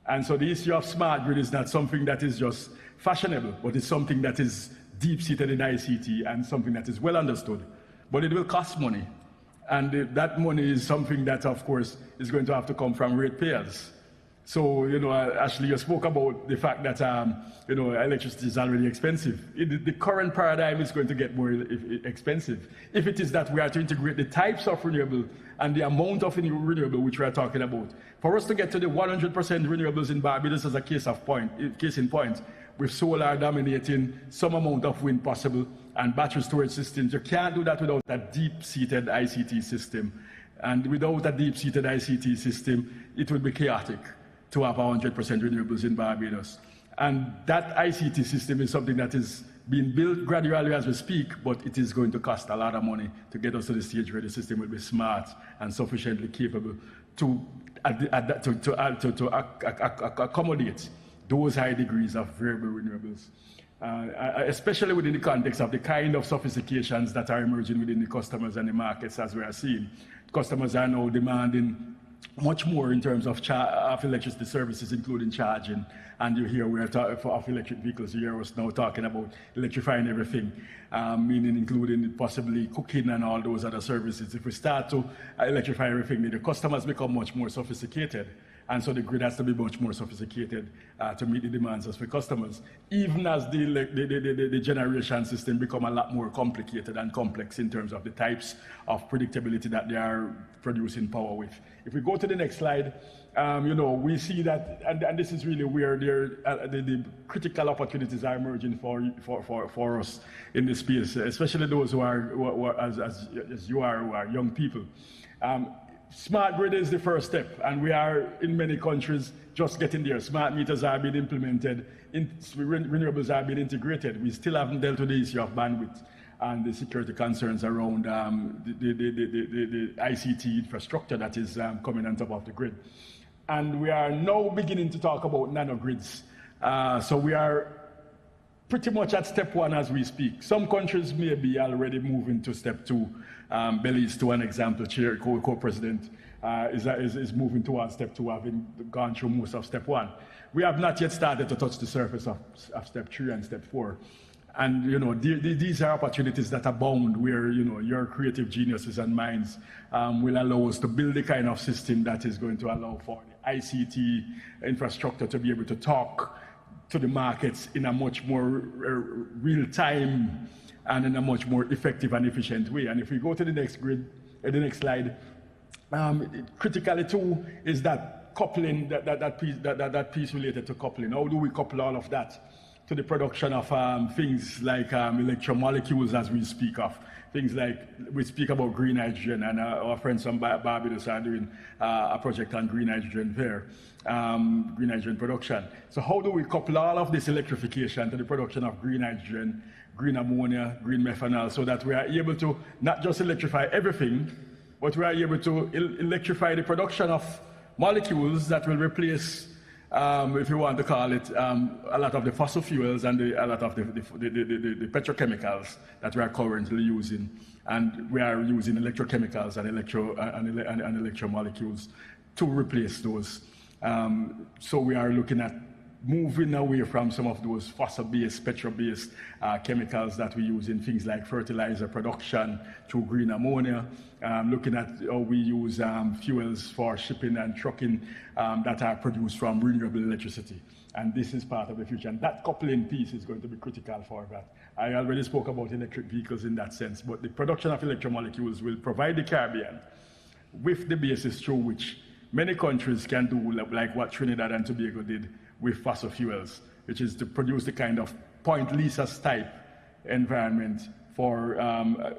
And so the issue of smart grid is not something that is just fashionable, but it's something that is deep-seated in ICT and something that is well understood. But it will cost money. And that money is something that, of course, is going to have to come from ratepayers. So, Ashley, you spoke about the fact that, electricity is already expensive. The current paradigm is going to get more expensive. If it is that we are to integrate the types of renewable and the amount of renewable which we are talking about, for us to get to the 100% renewables in Barbados as a case in point, with solar dominating, some amount of wind possible, and battery storage systems, you can't do that without a deep-seated ICT system. And without a deep-seated ICT system, it would be chaotic to have 100% renewables in Barbados. And that ICT system is something that is being built gradually as we speak, but it is going to cost a lot of money to get us to the stage where the system will be smart and sufficiently capable to accommodate those high degrees of variable renewables. Especially within the context of the kind of sophistications that are emerging within the customers and the markets, as we are seeing. Customers are now demanding much more in terms of electricity services, including charging. And you hear we are talking of electric vehicles. You hear us now talking about electrifying everything, meaning including possibly cooking and all those other services. If we start to electrify everything, the customers become much more sophisticated. And so the grid has to be much more sophisticated to meet the demands of the customers, even as the generation system become a lot more complicated and complex in terms of the types of predictability that they are producing power with. If we go to the next slide, we see that, and this is really where the critical opportunities are emerging for us in this space, especially those who are as you are, who are young people. Smart grid is the first step, and we are in many countries just getting there. Smart meters are being implemented, renewables are being integrated. We still haven't dealt with the issue of bandwidth and the security concerns around the ICT infrastructure that is coming on top of the grid. And we are now beginning to talk about nanogrids. So we are pretty much at step one as we speak. Some countries may be already moving to step two. Belize, to an example, chair, co-president, is moving towards step two, having gone through most of step one. We have not yet started to touch the surface of step three and step four. And, these are opportunities that abound where, your creative geniuses and minds will allow us to build the kind of system that is going to allow for the ICT infrastructure to be able to talk to the markets in a much more real time and in a much more effective and efficient way. And if we go to the next slide, critically too is that coupling, that piece related to coupling. How do we couple all of that to the production of things like electromolecules, as we speak of? Things like, we speak about green hydrogen, and our friends from Barbados are doing a project on green hydrogen there, green hydrogen production. So how do we couple all of this electrification to the production of green hydrogen, green ammonia, green methanol, so that we are able to not just electrify everything, but we are able to electrify the production of molecules that will replace, if you want to call it, a lot of the fossil fuels and a lot of the petrochemicals that we are currently using. And we are using electrochemicals and electromolecules to replace those. So we are looking at moving away from some of those fossil-based, petrol-based chemicals that we use in things like fertilizer production through green ammonia, looking at how we use fuels for shipping and trucking that are produced from renewable electricity. And this is part of the future. And that coupling piece is going to be critical for that. I already spoke about electric vehicles in that sense, but the production of electromolecules will provide the Caribbean with the basis through which many countries can do like what Trinidad and Tobago did with fossil fuels, which is to produce the kind of Point Lisa's type environment for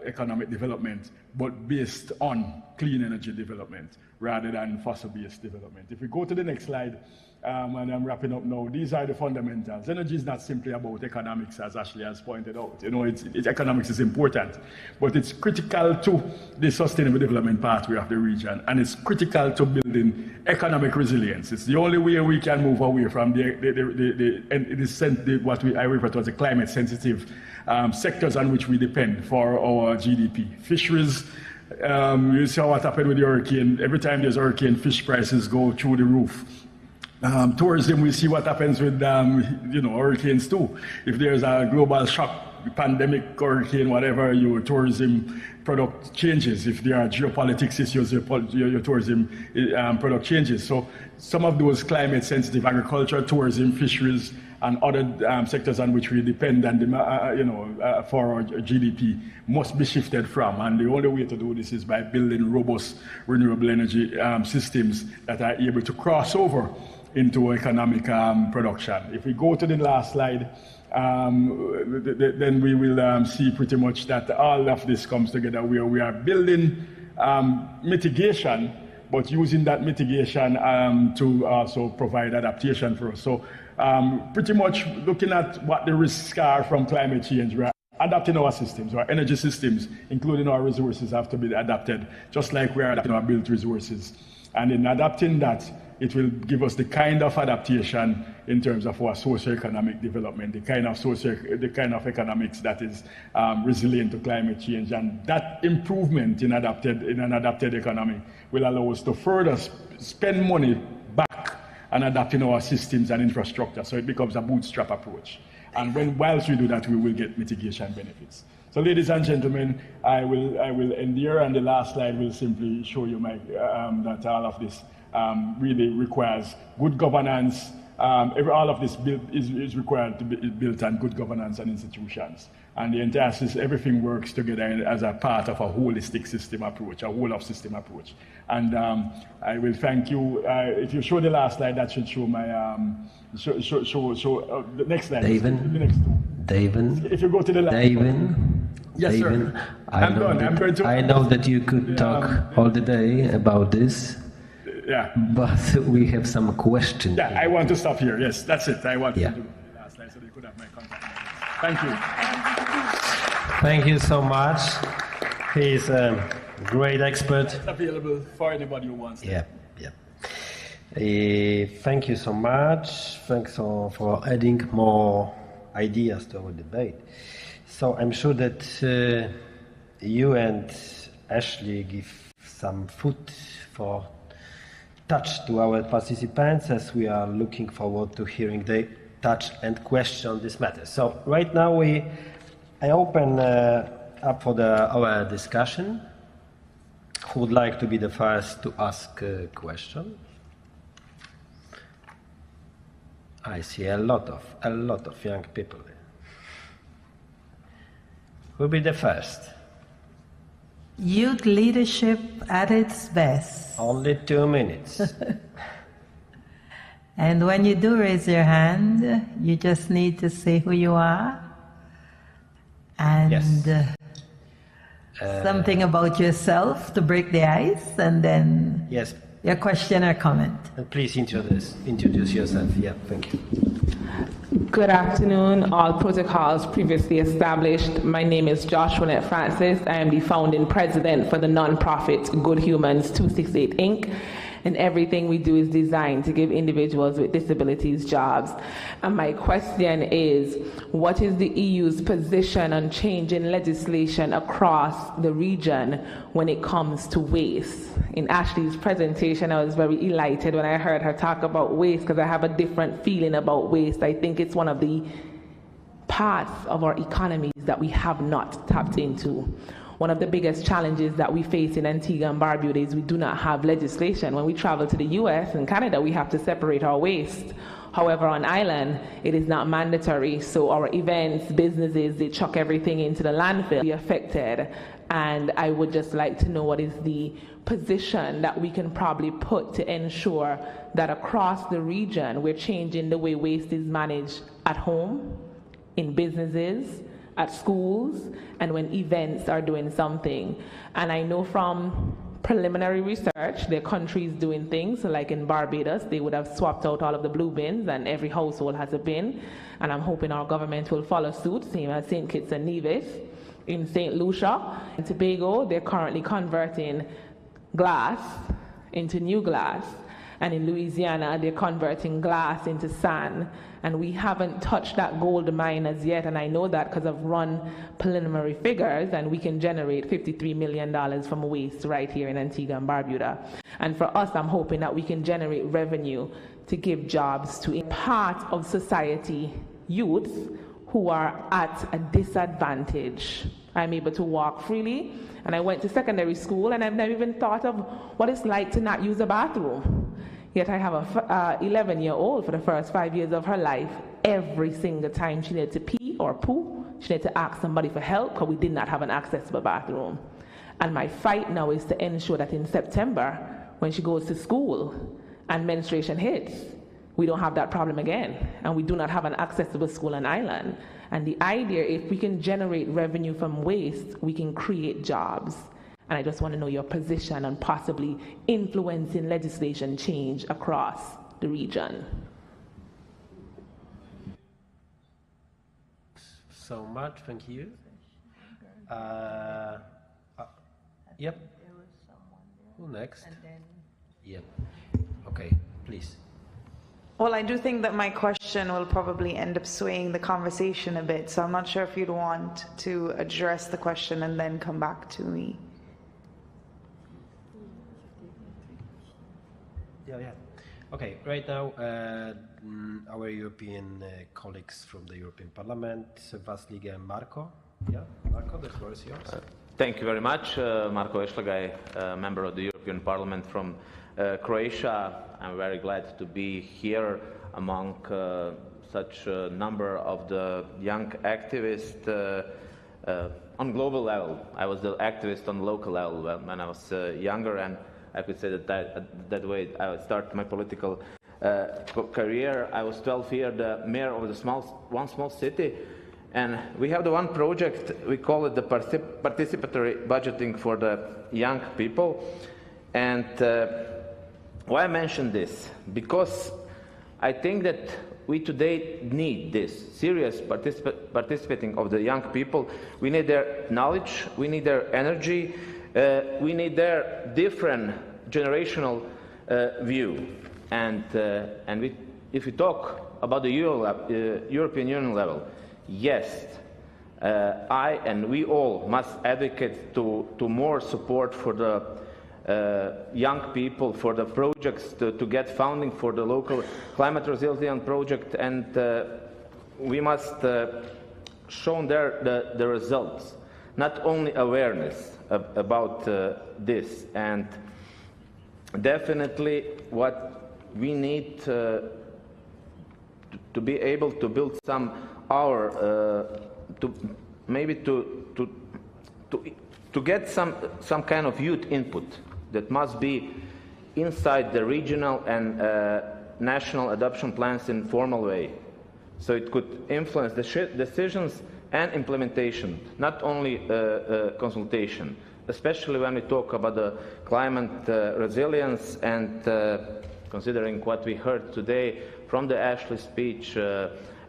economic development, but based on clean energy development rather than fossil-based development. If we go to the next slide, and I'm wrapping up now, these are the fundamentals. Energy is not simply about economics, as Ashley has pointed out. Economics is important, but it's critical to the sustainable development pathway of the region, and it's critical to building economic resilience. It's the only way we can move away from what I refer to as the climate-sensitive sectors on which we depend for our GDP. Fisheries, you saw what happened with the hurricane. Every time there's a hurricane, fish prices go through the roof. Tourism, we see what happens with hurricanes too. If there's a global shock, pandemic, hurricane, whatever, your tourism product changes. If there are geopolitics issues, your tourism product changes. So some of those climate-sensitive agriculture, tourism, fisheries, and other sectors on which we depend and for our GDP must be shifted from. And the only way to do this is by building robust renewable energy systems that are able to cross over into economic production. If we go to the last slide, then we will see pretty much that all of this comes together where we are building mitigation, but using that mitigation to also provide adaptation for us. So pretty much looking at what the risks are from climate change. We're adapting our systems, our energy systems, including our resources, have to be adapted, just like we are adapting our built resources. And in adapting that, it will give us the kind of adaptation in terms of our socio-economic development, the kind of economics that is resilient to climate change. And that improvement in an adapted economy will allow us to further spend money back on adapting our systems and infrastructure, so it becomes a bootstrap approach. And whilst we do that, we will get mitigation benefits. So, ladies and gentlemen, I will end here, and the last slide will simply show you that all of this really requires good governance. All of this is required to be built on good governance and institutions. And the entire system, everything works together as a part of a holistic system approach, a whole-of-system approach. And I will thank you. If you show the last slide, that should show my the next slide. David. The next two. David. If you go to the last. David. Yes, David, sir. I'm done. I know that you could talk all the day about this. Yeah. But we have some questions. Yeah, I want to stop here. Yes, that's it. I want to do the last slide so they could have my contact information. Thank you. Thank you so much. He's a great expert. It's available for anybody who wants it. Thank you so much. Thanks for adding more ideas to our debate. So I'm sure that you and Ashley give some food for touch to our participants, as we are looking forward to hearing the touch and question on this matter. So right now I open up for our discussion. Who would like to be the first to ask a question? I see a lot of young people there. Who will be the first? Youth leadership at its best. Only 2 minutes. And when you do raise your hand, you just need to say who you are and something about yourself to break the ice, and then your question or comment. And please introduce yourself. Yeah, thank you. Good afternoon. All protocols previously established. My name is Joshua Francis. I am the founding president for the nonprofit Good Humans 268 Inc. And everything we do is designed to give individuals with disabilities jobs. And my question is, what is the EU's position on changing legislation across the region when it comes to waste? In Ashley's presentation, I was very elated when I heard her talk about waste, because I have a different feeling about waste. I think it's one of the parts of our economies that we have not tapped into. One of the biggest challenges that we face in Antigua and Barbuda is we do not have legislation. When we travel to the US and Canada, we have to separate our waste. However, on island, it is not mandatory. So our events, businesses, they chuck everything into the landfill, be affected. And I would just like to know what is the position that we can probably put to ensure that across the region, we're changing the way waste is managed at home, in businesses, at schools, and when events are doing something. And I know from preliminary research, there are countries doing things, so like in Barbados, they would have swapped out all of the blue bins and every household has a bin. And I'm hoping our government will follow suit, same as St. Kitts and Nevis. In St. Lucia and Tobago, they're currently converting glass into new glass. And in Louisiana, they're converting glass into sand. And we haven't touched that gold mine as yet. And I know that because I've run preliminary figures, and we can generate $53 million from waste right here in Antigua and Barbuda. And for us, I'm hoping that we can generate revenue to give jobs to a part of society, youths, who are at a disadvantage. I'm able to walk freely, and I went to secondary school, and I've never even thought of what it's like to not use a bathroom. Yet I have a 11-year-old for the first 5 years of her life. Every single time she needed to pee or poo, she needed to ask somebody for help, because we did not have an access to a bathroom. And my fight now is to ensure that in September, when she goes to school and menstruation hits, we don't have that problem again, and we do not have an accessible school on island. And the idea, if we can generate revenue from waste, we can create jobs. And I just want to know your position on possibly influencing legislation change across the region. so much. Thank you. Yep. Who next? Yep. Okay, please. Well, I do think that my question will probably end up swaying the conversation a bit, so I'm not sure if you'd want to address the question and then come back to me. Yeah. Okay, right now, our European colleagues from the European Parliament, Vaslige and Marko. Yeah, Marko, the floor is yours. Thank you very much. Marko Ešlagaj, member of the European Parliament from Croatia. I'm very glad to be here among such a number of the young activists on global level. I was the activist on local level when I was younger, and I could say that way I started my political career. I was 12 years the mayor of one small city, and we have the one project, we call it the participatory budgeting for the young people. And why I mention this? Because I think that we today need this serious participating of the young people. We need their knowledge, we need their energy, we need their different generational view. And if we talk about the European Union level, yes, I and we all must advocate to more support for the young people, for the projects, to get funding for the local climate resilience project, and we must show the results, not only awareness about this. And definitely what we need to be able to build some to get some kind of youth input that must be inside the regional and national adoption plans in formal way. So it could influence the decisions and implementation, not only consultation, especially when we talk about the climate resilience, and considering what we heard today from the Ashley speech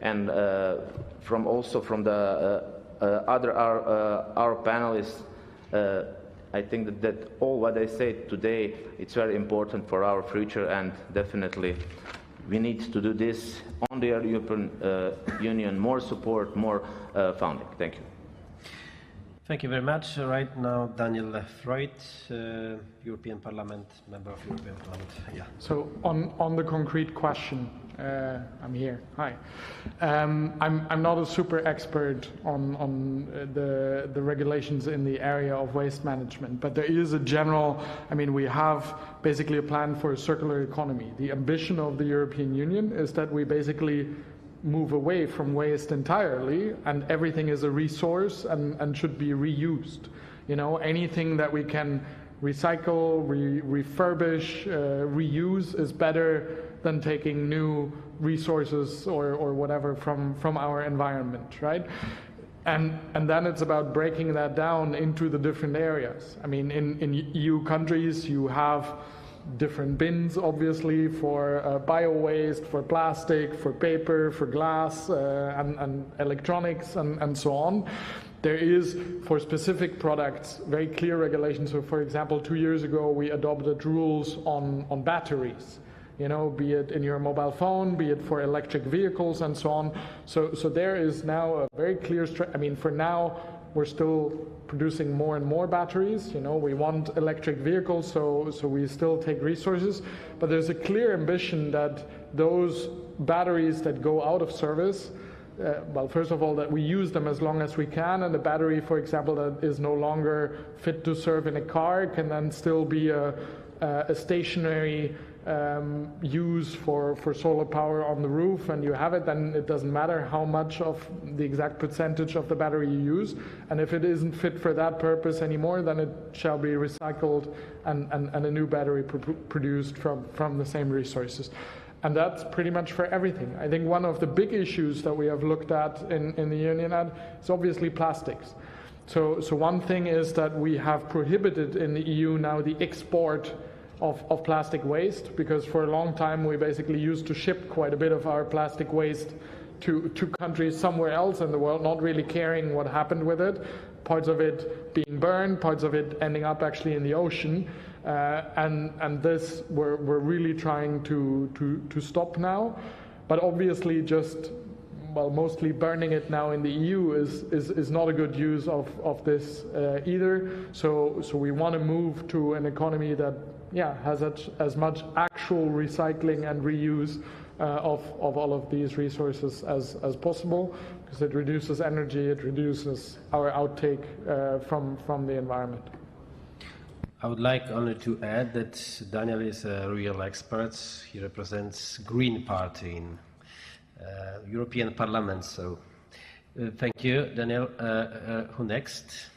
and also from the our panelists. I think that all what I said today, it's very important for our future, and definitely we need to do this on the European Union, more support, more funding. Thank you. Thank you very much. Right now, Daniel Freud, European Parliament, member of European Parliament. Yeah. So on the concrete question, I'm here. Hi. I'm not a super expert on the regulations in the area of waste management, but there is a general, we have basically a plan for a circular economy. The ambition of the European Union is that we basically move away from waste entirely, and everything is a resource and should be reused. Anything that we can recycle, refurbish, reuse is better than taking new resources or whatever from our environment, right? And then it's about breaking that down into the different areas. In EU countries, you have different bins, obviously, for bio-waste, for plastic, for paper, for glass, and electronics, and so on. There is, for specific products, very clear regulations. So, for example, 2 years ago, we adopted rules on batteries, be it in your mobile phone, be it for electric vehicles, and so on. So there is now a very clear, for now, we're still producing more and more batteries. We want electric vehicles, so we still take resources. But there's a clear ambition that those batteries that go out of service, well, first of all, that we use them as long as we can, and the battery, for example, that is no longer fit to serve in a car can then still be a stationary use for solar power on the roof, and you have it, then it doesn't matter how much of the exact percentage of the battery you use, and if it isn't fit for that purpose anymore, then it shall be recycled and a new battery produced from the same resources. And that's pretty much for everything. I think one of the big issues that we have looked at in the Union is obviously plastics. So one thing is that we have prohibited in the EU now the export of plastic waste, because for a long time we basically used to ship quite a bit of our plastic waste to countries somewhere else in the world, not really caring what happened with it, parts of it being burned, parts of it ending up actually in the ocean. And this we're really trying to stop now. But obviously mostly burning it now in the EU is not a good use of this either. So we want to move to an economy that has as much actual recycling and reuse of all of these resources as possible, because it reduces energy, it reduces our outtake from the environment. I would like only to add that Daniel is a real expert. He represents Green Party in European Parliament. So thank you, Daniel. Who next?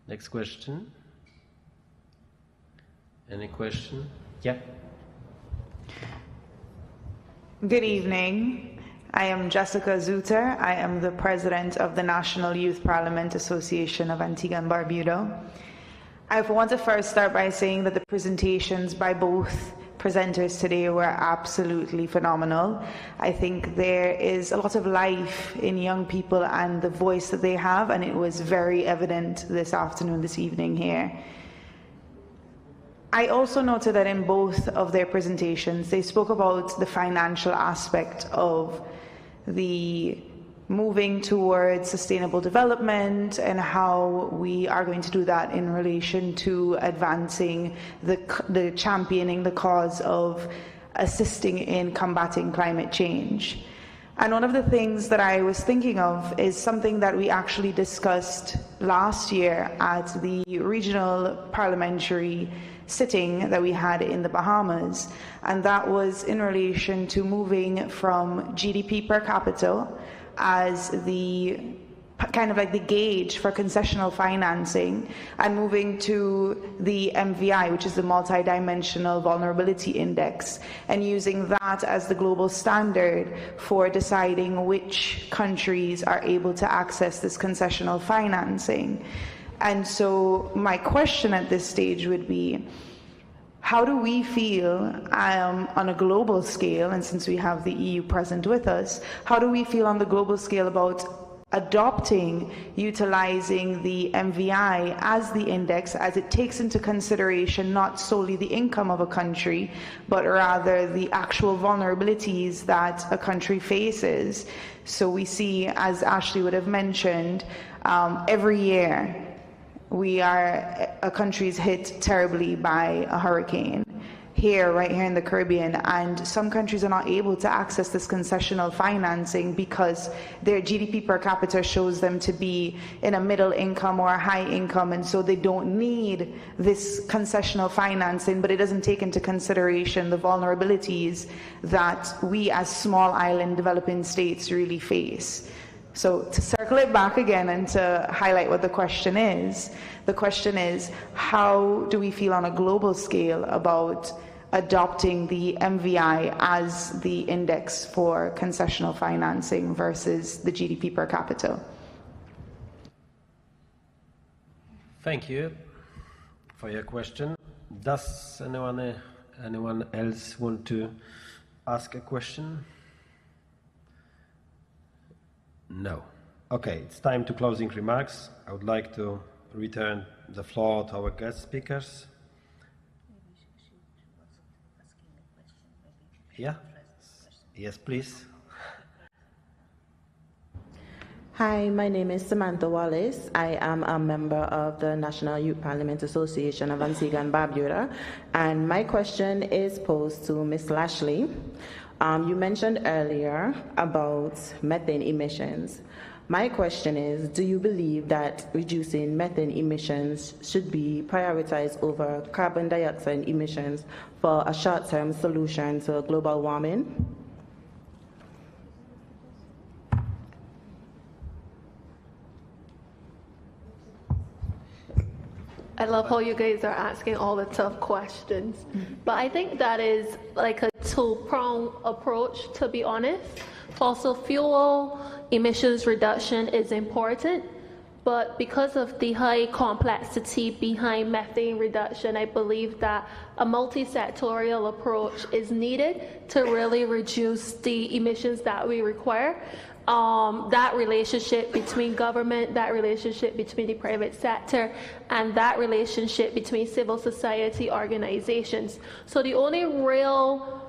Next question. Any question? Yeah. Good evening. I am Jessica Zuter. I am the president of the National Youth Parliament Association of Antigua and Barbuda. I want to first start by saying that the presentations by both presenters today were absolutely phenomenal. I think there is a lot of life in young people and the voice that they have, and it was very evident this evening here. I also noted that in both of their presentations, they spoke about the financial aspect of the moving towards sustainable development and how we are going to do that in relation to advancing the championing the cause of assisting in combating climate change. And one of the things that I was thinking of is something that we actually discussed last year at the regional parliamentary sitting that we had in the Bahamas, and that was in relation to moving from GDP per capita as the kind of like the gauge for concessional financing, and moving to the MVI, which is the multidimensional vulnerability index, and using that as the global standard for deciding which countries are able to access this concessional financing. And so my question at this stage would be, how do we feel on a global scale, and since we have the EU present with us, how do we feel on the global scale about adopting, utilizing the MVI as the index, as it takes into consideration not solely the income of a country, but rather the actual vulnerabilities that a country faces? So we see, as Ashley would have mentioned, every year a country is hit terribly by a hurricane. Right here in the Caribbean, and some countries are not able to access this concessional financing because their GDP per capita shows them to be in a middle income or a high income, and so they don't need this concessional financing, but it doesn't take into consideration the vulnerabilities that we as small island developing states really face. So to circle it back again and to highlight what the question is how do we feel on a global scale about adopting the MVI as the index for concessional financing versus the GDP per capita? Thank you for your question. Does anyone else want to ask a question? No. Okay, it's time to closing remarks. I would like to return the floor to our guest speakers. Yeah? Yes, please. Hi, my name is Samantha Wallace. I am a member of the National Youth Parliament Association of Antigua and Barbuda, and my question is posed to Ms. Lashley. You mentioned earlier about methane emissions. My question is, do you believe that reducing methane emissions should be prioritized over carbon dioxide emissions for a short-term solution to global warming? I love how you guys are asking all the tough questions. But I think that is like a two-pronged approach, to be honest. Fossil fuel emissions reduction is important, But because of the high complexity behind methane reduction, I believe that a multi-sectorial approach is needed to really reduce the emissions that we require. That relationship between government, that relationship between the private sector, and that relationship between civil society organizations. So the only real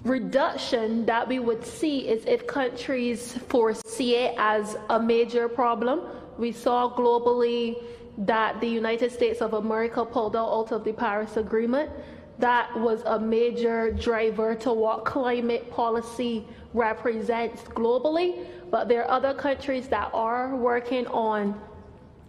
reduction that we would see is if countries foresee it as a major problem. We saw globally that the United States of America pulled out of the Paris Agreement. That was a major driver to what climate policy represents globally, but there are other countries that are working on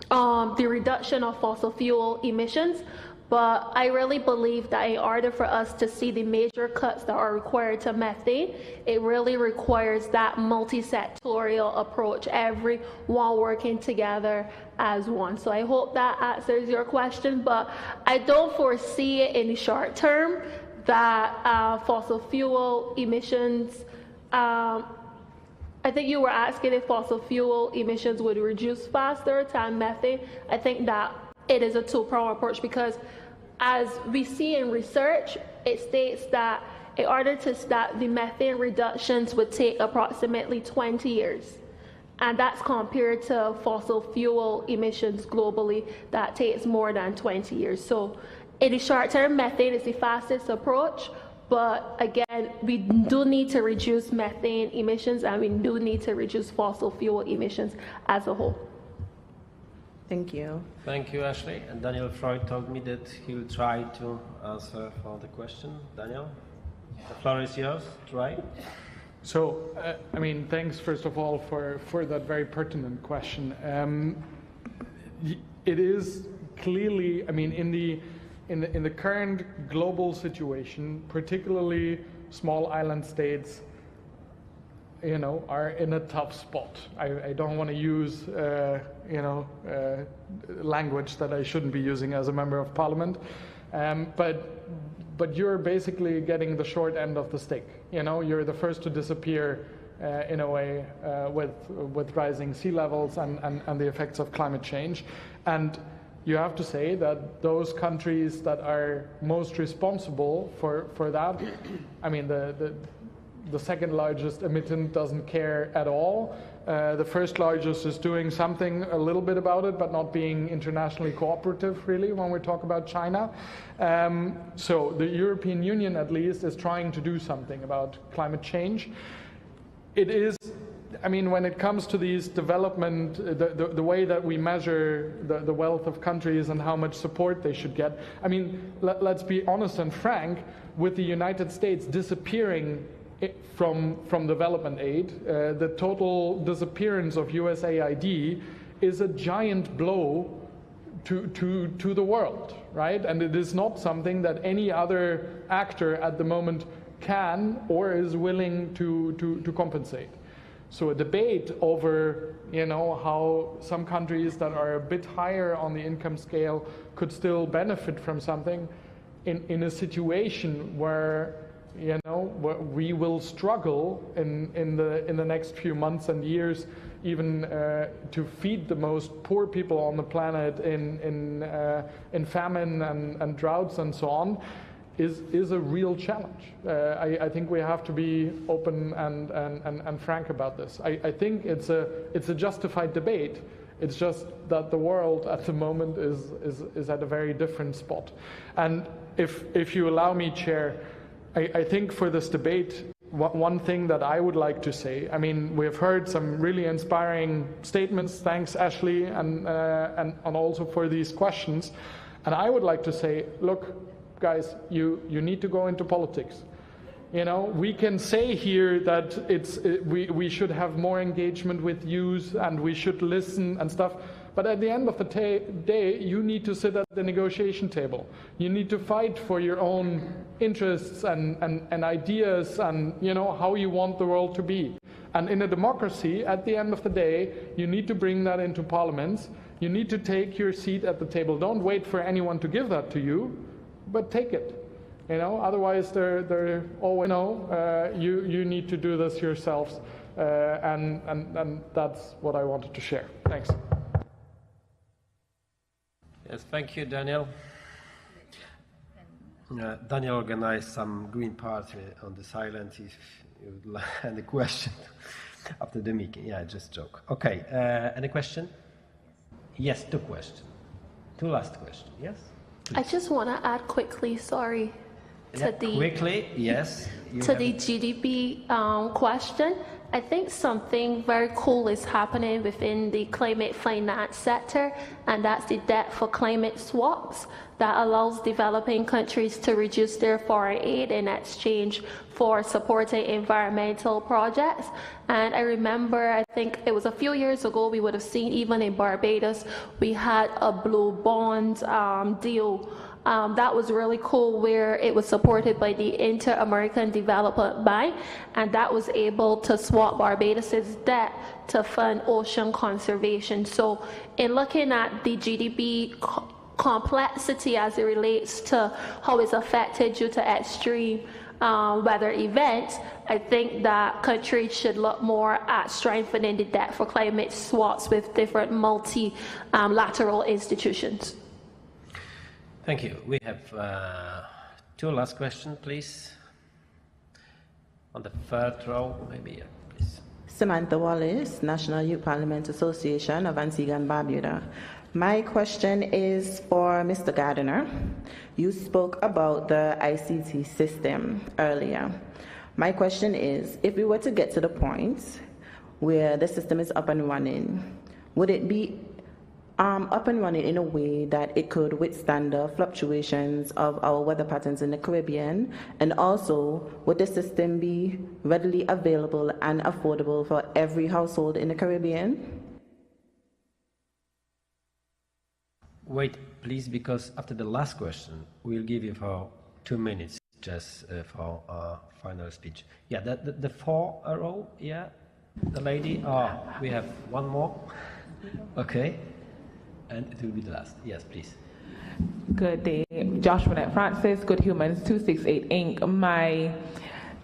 the reduction of fossil fuel emissions. But I really believe that in order for us to see the major cuts that are required to methane, it really requires that multi-sectorial approach, everyone working together as one. So I hope that answers your question, but I don't foresee it in the short term that fossil fuel emissions, I think you were asking if fossil fuel emissions would reduce faster than methane. I think that it is a two-pronged approach, because as we see in research, it states that in order to start, the methane reductions would take approximately 20 years. And that's compared to fossil fuel emissions globally that takes more than 20 years. So in the short term, methane is the fastest approach. But again, we do need to reduce methane emissions, and we do need to reduce fossil fuel emissions as a whole. Thank you. Thank you, Ashley. And Daniel Freud told me that he'll try to answer for the question. Daniel, the floor is yours. Try. So, I mean, thanks first of all for that very pertinent question. It is clearly, I mean, in the current global situation, particularly small island states, you know, are in a tough spot. I don't want to use, language that I shouldn't be using as a member of parliament, but you're basically getting the short end of the stick. You know, you're the first to disappear in a way with rising sea levels and the effects of climate change. And you have to say that those countries that are most responsible for that, I mean, the second largest emittent doesn't care at all. The first largest is doing something a little bit about it, but not being internationally cooperative, really, when we talk about China. So the European Union, at least, is trying to do something about climate change. It is, I mean, when it comes to these development, the way that we measure the wealth of countries and how much support they should get, I mean, let's be honest and frank, with the United States disappearing from development aid, the total disappearance of USAID is a giant blow to the world, right? And it is not something that any other actor at the moment can or is willing to compensate. So a debate over, you know, how some countries that are a bit higher on the income scale could still benefit from something in a situation where, you know, we will struggle in the next few months and years, even to feed the most poor people on the planet in famine and droughts and so on, is a real challenge. I think we have to be open and frank about this. I think it's a justified debate. It's just that the world at the moment is at a very different spot. And if you allow me, Chair, I think for this debate, one thing that I would like to say, I mean, we've heard some really inspiring statements. Thanks, Ashley, and also for these questions. And I would like to say, look, guys, you need to go into politics. You know, we can say here that we should have more engagement with youth and we should listen and stuff. But at the end of the day, you need to sit at the negotiation table. You need to fight for your own interests and ideas and, you know, how you want the world to be. And in a democracy, at the end of the day, you need to bring that into parliaments. You need to take your seat at the table. Don't wait for anyone to give that to you, but take it. You know, otherwise they're always, you need to do this yourselves. and that's what I wanted to share. Thanks. Yes, thank you, Daniel. Daniel organized some green party on the silent if you would like any question after the meeting. Yeah, just joke. Okay, any question? Yes, two questions. Two last questions, yes? Please. I just want to add quickly, sorry, to the quickly, yes. To the GDP question. I think something very cool is happening within the climate finance sector, and that's the debt for climate swaps that allows developing countries to reduce their foreign aid in exchange for supporting environmental projects. And I remember, I think it was a few years ago, we would have seen even in Barbados, we had a blue bond deal. That was really cool, where it was supported by the Inter-American Development Bank, and that was able to swap Barbados's debt to fund ocean conservation. So in looking at the GDP complexity as it relates to how it's affected due to extreme weather events, I think that countries should look more at strengthening the debt for climate swaps with different multilateral institutions. Thank you. We have two last questions, please. On the third row, maybe, please. Samantha Wallace, National Youth Parliament Association of Antigua and Barbuda. My question is for Mr. Gardiner. You spoke about the ICT system earlier. My question is, if we were to get to the point where the system is up and running, would it be up and running in a way that it could withstand the fluctuations of our weather patterns in the Caribbean? And also, would the system be readily available and affordable for every household in the Caribbean? Wait, please, because after the last question, we'll give you for 2 minutes just for final speech. Yeah, the four row, yeah, the lady. Oh, we have one more. Okay. And it will be the last. Yes, please. Good day. Joshua Francis, Good Humans 268 Inc. My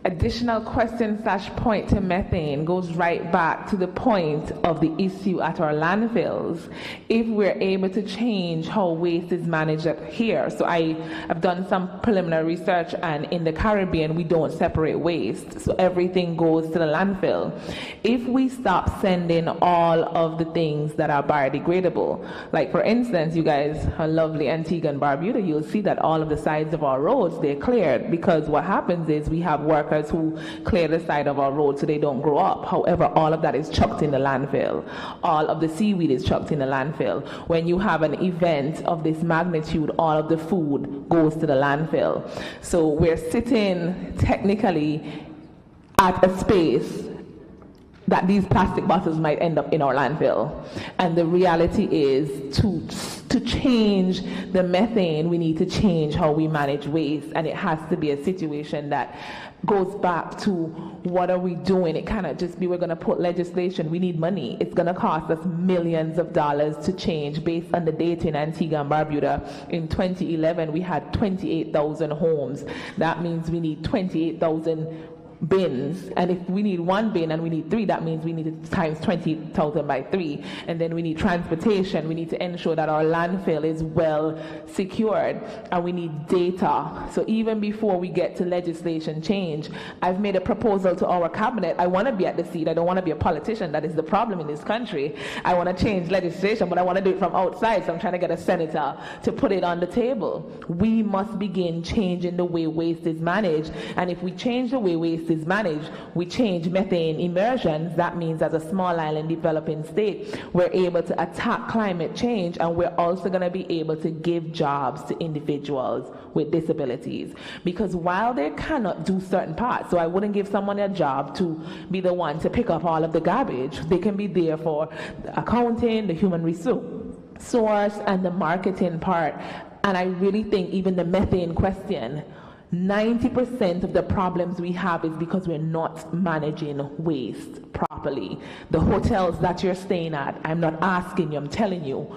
additional question / point to methane goes right back to the point of the issue at our landfills. If we're able to change how waste is managed here, so I have done some preliminary research, and in the Caribbean we don't separate waste, so everything goes to the landfill. If we stop sending all of the things that are biodegradable, like for instance, you guys are lovely Antigua and Barbuda, you'll see that all of the sides of our roads, they're cleared, because what happens is we have workers who clear the side of our road so they don't grow up. However, all of that is chucked in the landfill. All of the seaweed is chucked in the landfill. When you have an event of this magnitude, all of the food goes to the landfill. So we're sitting technically at a space that these plastic bottles might end up in our landfill. And the reality is, to change the methane, we need to change how we manage waste, and it has to be a situation that goes back to what are we doing. It cannot just be we're going to put legislation. We need money. It's going to cost us millions of dollars to change. Based on the data in Antigua and Barbuda, in 2011 we had 28,000 homes. That means we need 28,000 bins, and if we need one bin and we need 3, that means we need to times 20,000 by 3. And then we need transportation. We need to ensure that our landfill is well secured, and we need data. So even before we get to legislation change, I've made a proposal to our cabinet. I want to be at the seat. I don't want to be a politician. That is the problem in this country. I want to change legislation, but I want to do it from outside, so I'm trying to get a senator to put it on the table. We must begin changing the way waste is managed, and if we change the way waste is managed, we change methane immersions. That means as a small island developing state, we're able to attack climate change, and we're also going to be able to give jobs to individuals with disabilities. Because while they cannot do certain parts, so I wouldn't give someone a job to be the one to pick up all of the garbage. They can be there for the accounting, the human resource, and the marketing part. And I really think even the methane question, 90% of the problems we have is because we're not managing waste properly. The hotels that you're staying at, I'm not asking you, I'm telling you,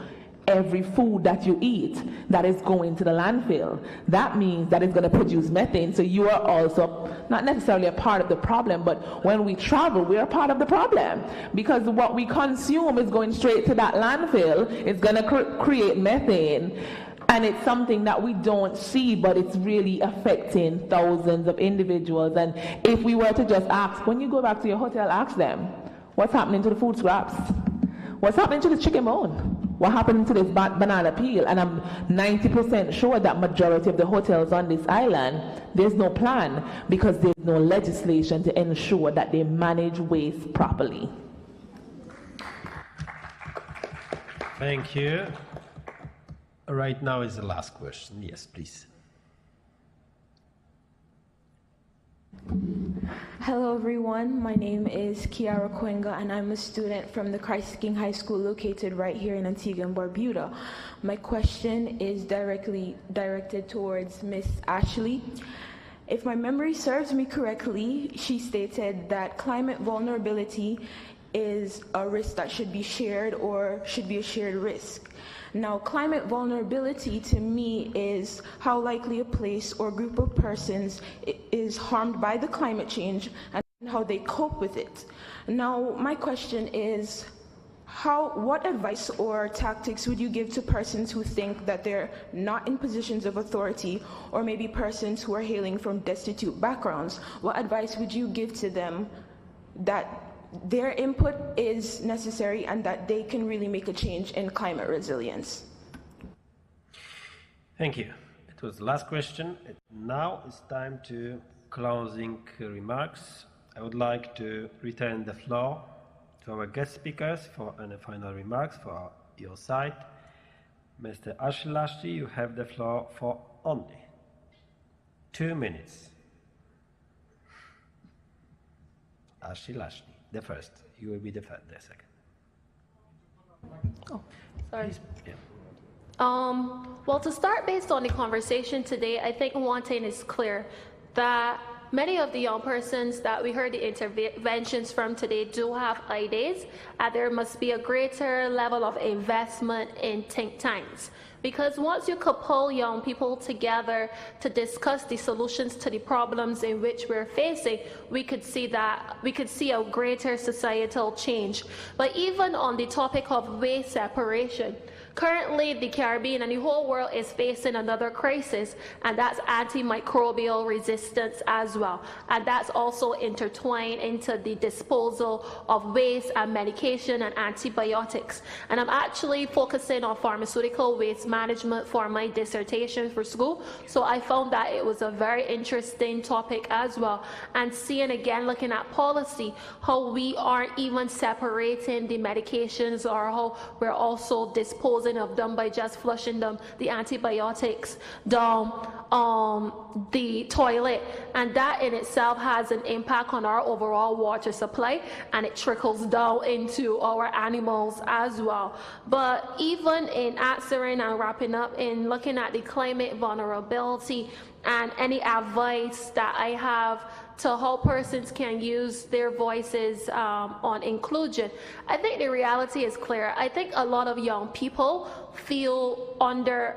every food that you eat that is going to the landfill. That means that it's going to produce methane. So you are also not necessarily a part of the problem, but when we travel, we're a part of the problem, because what we consume is going straight to that landfill. It's going to create methane. And it's something that we don't see, but it's really affecting thousands of individuals. And if we were to just ask, when you go back to your hotel, ask them, what's happening to the food scraps? What's happening to the chicken bone? What happened to this banana peel? And I'm 90% sure that majority of the hotels on this island, there's no plan because there's no legislation to ensure that they manage waste properly. Thank you. Right now is the last question. Yes, please. Hello everyone, my name is Kiara Kwenga and I'm a student from the Christ King High School located right here in Antigua and Barbuda. My question is directly directed towards Miss Ashley. If my memory serves me correctly, she stated that climate vulnerability is a risk that should be shared or should be a shared risk. Now, climate vulnerability to me is how likely a place or group of persons is harmed by the climate change and how they cope with it. Now, my question is, what advice or tactics would you give to persons who think that they're not in positions of authority, or maybe persons who are hailing from destitute backgrounds? What advice would you give to them that their input is necessary and that they can really make a change in climate resilience? Thank you. It was the last question. Now it's time to closing remarks. I would like to return the floor to our guest speakers for any final remarks for your side. Mr. Ashley, you have the floor for only 2 minutes. Ashley, the first. You will be the second. Oh, sorry. Please, yeah. Well, to start, based on the conversation today, I think one thing is clear, that many of the young persons that we heard the interventions from today do have ideas, and there must be a greater level of investment in think tanks. Because once you couple young people together to discuss the solutions to the problems in which we're facing, we could see a greater societal change. But even on the topic of waste separation, currently the Caribbean and the whole world is facing another crisis, and that's antimicrobial resistance as well. And that's also intertwined into the disposal of waste and medication and antibiotics. And I'm actually focusing on pharmaceutical waste management for my dissertation for school, so I found that it was a very interesting topic as well. And seeing again, looking at policy, how we aren't even separating the medications, or how we're also disposing of them by just flushing them, the antibiotics down the toilet, and that in itself has an impact on our overall water supply, and it trickles down into our animals as well. But even in answering and wrapping up in looking at the climate vulnerability and any advice that I have to how persons can use their voices on inclusion, I think the reality is clear. I think a lot of young people feel under,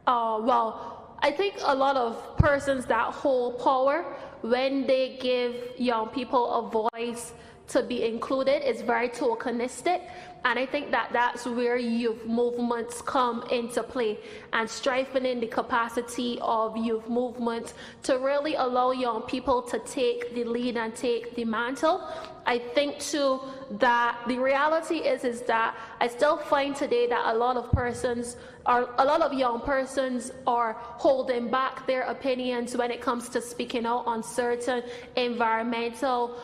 I think a lot of persons that hold power, when they give young people a voice to be included, is very tokenistic. And I think that that's where youth movements come into play, and strengthening the capacity of youth movements to really allow young people to take the lead and take the mantle. I think too that the reality is that I still find today that a lot of young persons are holding back their opinions when it comes to speaking out on certain environmental,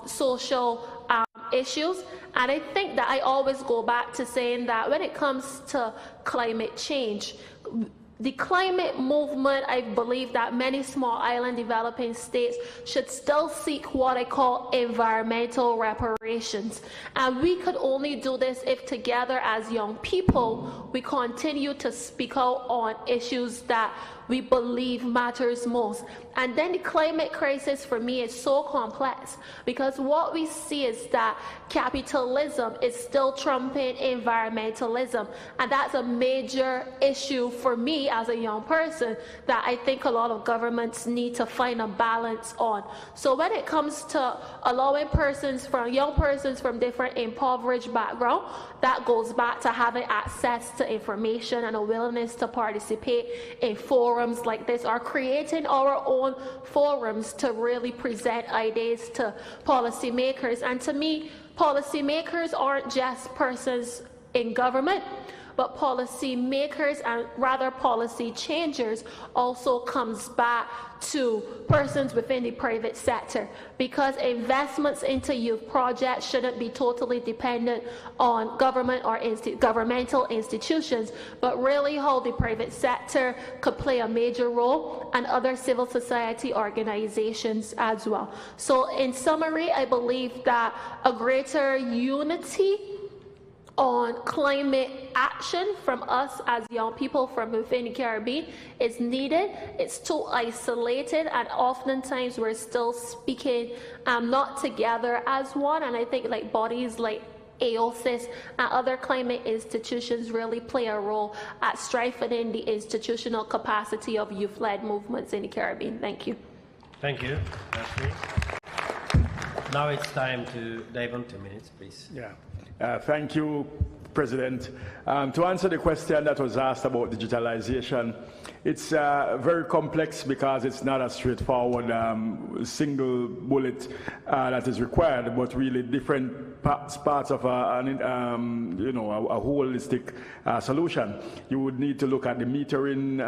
social issues. And I think that I always go back to saying that when it comes to climate change, the climate movement, I believe that many small island developing states should still seek what I call environmental reparations. And we could only do this if together as young people, we continue to speak out on issues that we believe matters most. And then the climate crisis for me is so complex because what we see is that capitalism is still trumping environmentalism. And that's a major issue for me as a young person that I think a lot of governments need to find a balance on. So when it comes to allowing young persons from different impoverished backgrounds, that goes back to having access to information and a willingness to participate in forums like this, or creating our own forums to really present ideas to policymakers. And to me, policymakers aren't just persons in government, but policymakers and rather policy changers also comes back to persons within the private sector, because investments into youth projects shouldn't be totally dependent on government or governmental institutions, but really how the private sector could play a major role and other civil society organizations as well. So in summary, I believe that a greater unity on climate action from us as young people from within the Caribbean is needed. It's too isolated, and oftentimes we're still speaking not together as one. And I think like bodies like AOSIS and other climate institutions really play a role at strengthening the institutional capacity of youth-led movements in the Caribbean. Thank you. Thank you, Ashley. Now it's time to Dave on 2 minutes, please. Yeah. Thank you, President. To answer the question that was asked about digitalization, it's very complex because it's not a straightforward single bullet that is required, but really different parts of a holistic solution. You would need to look at the metering,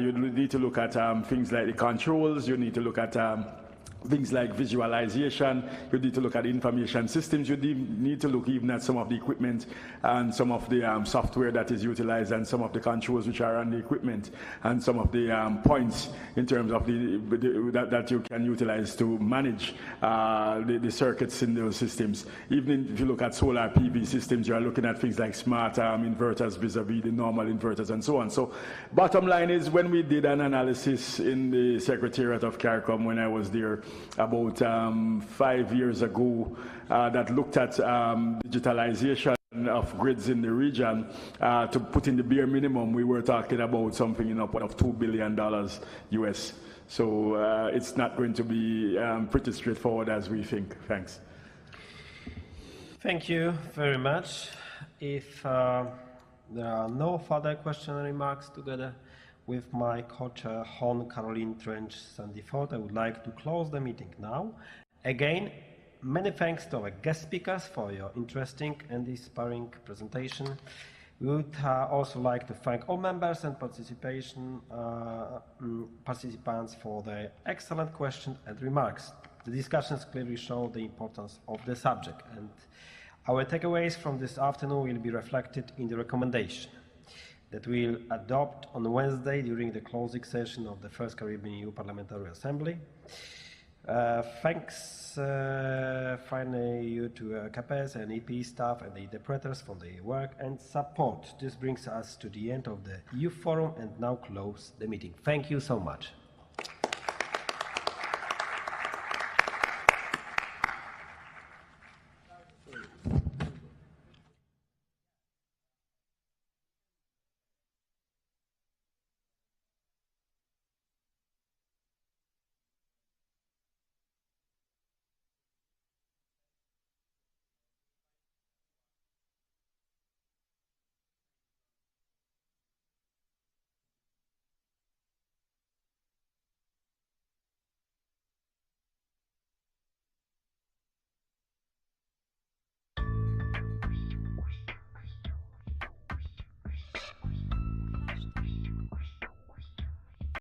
you would need to look at things like the controls, you need to look at things like visualization, you need to look at information systems, you need to look even at some of the equipment and some of the software that is utilized and some of the controls which are on the equipment and some of the points in terms of that you can utilize to manage the circuits in those systems. Even if you look at solar PV systems, you are looking at things like smart inverters vis-a-vis the normal inverters and so on. So bottom line is, when we did an analysis in the Secretariat of CARICOM when I was there about 5 years ago that looked at digitalization of grids in the region, to put in the bare minimum, we were talking about something in upward of $2 billion US. So it's not going to be pretty straightforward as we think. Thanks. Thank you very much. If there are no further questions or remarks, together with my co-chair, Hon Caroline Trench-Sandiford, I would like to close the meeting now. Again, many thanks to our guest speakers for your interesting and inspiring presentation. We would also like to thank all members and participants for their excellent questions and remarks. The discussions clearly show the importance of the subject, and our takeaways from this afternoon will be reflected in the recommendation that we'll adopt on Wednesday during the closing session of the first Caribbean EU Parliamentary Assembly. Thanks finally you to CAPES and EP staff and the interpreters for their work and support. This brings us to the end of the EU Forum and now close the meeting. Thank you so much.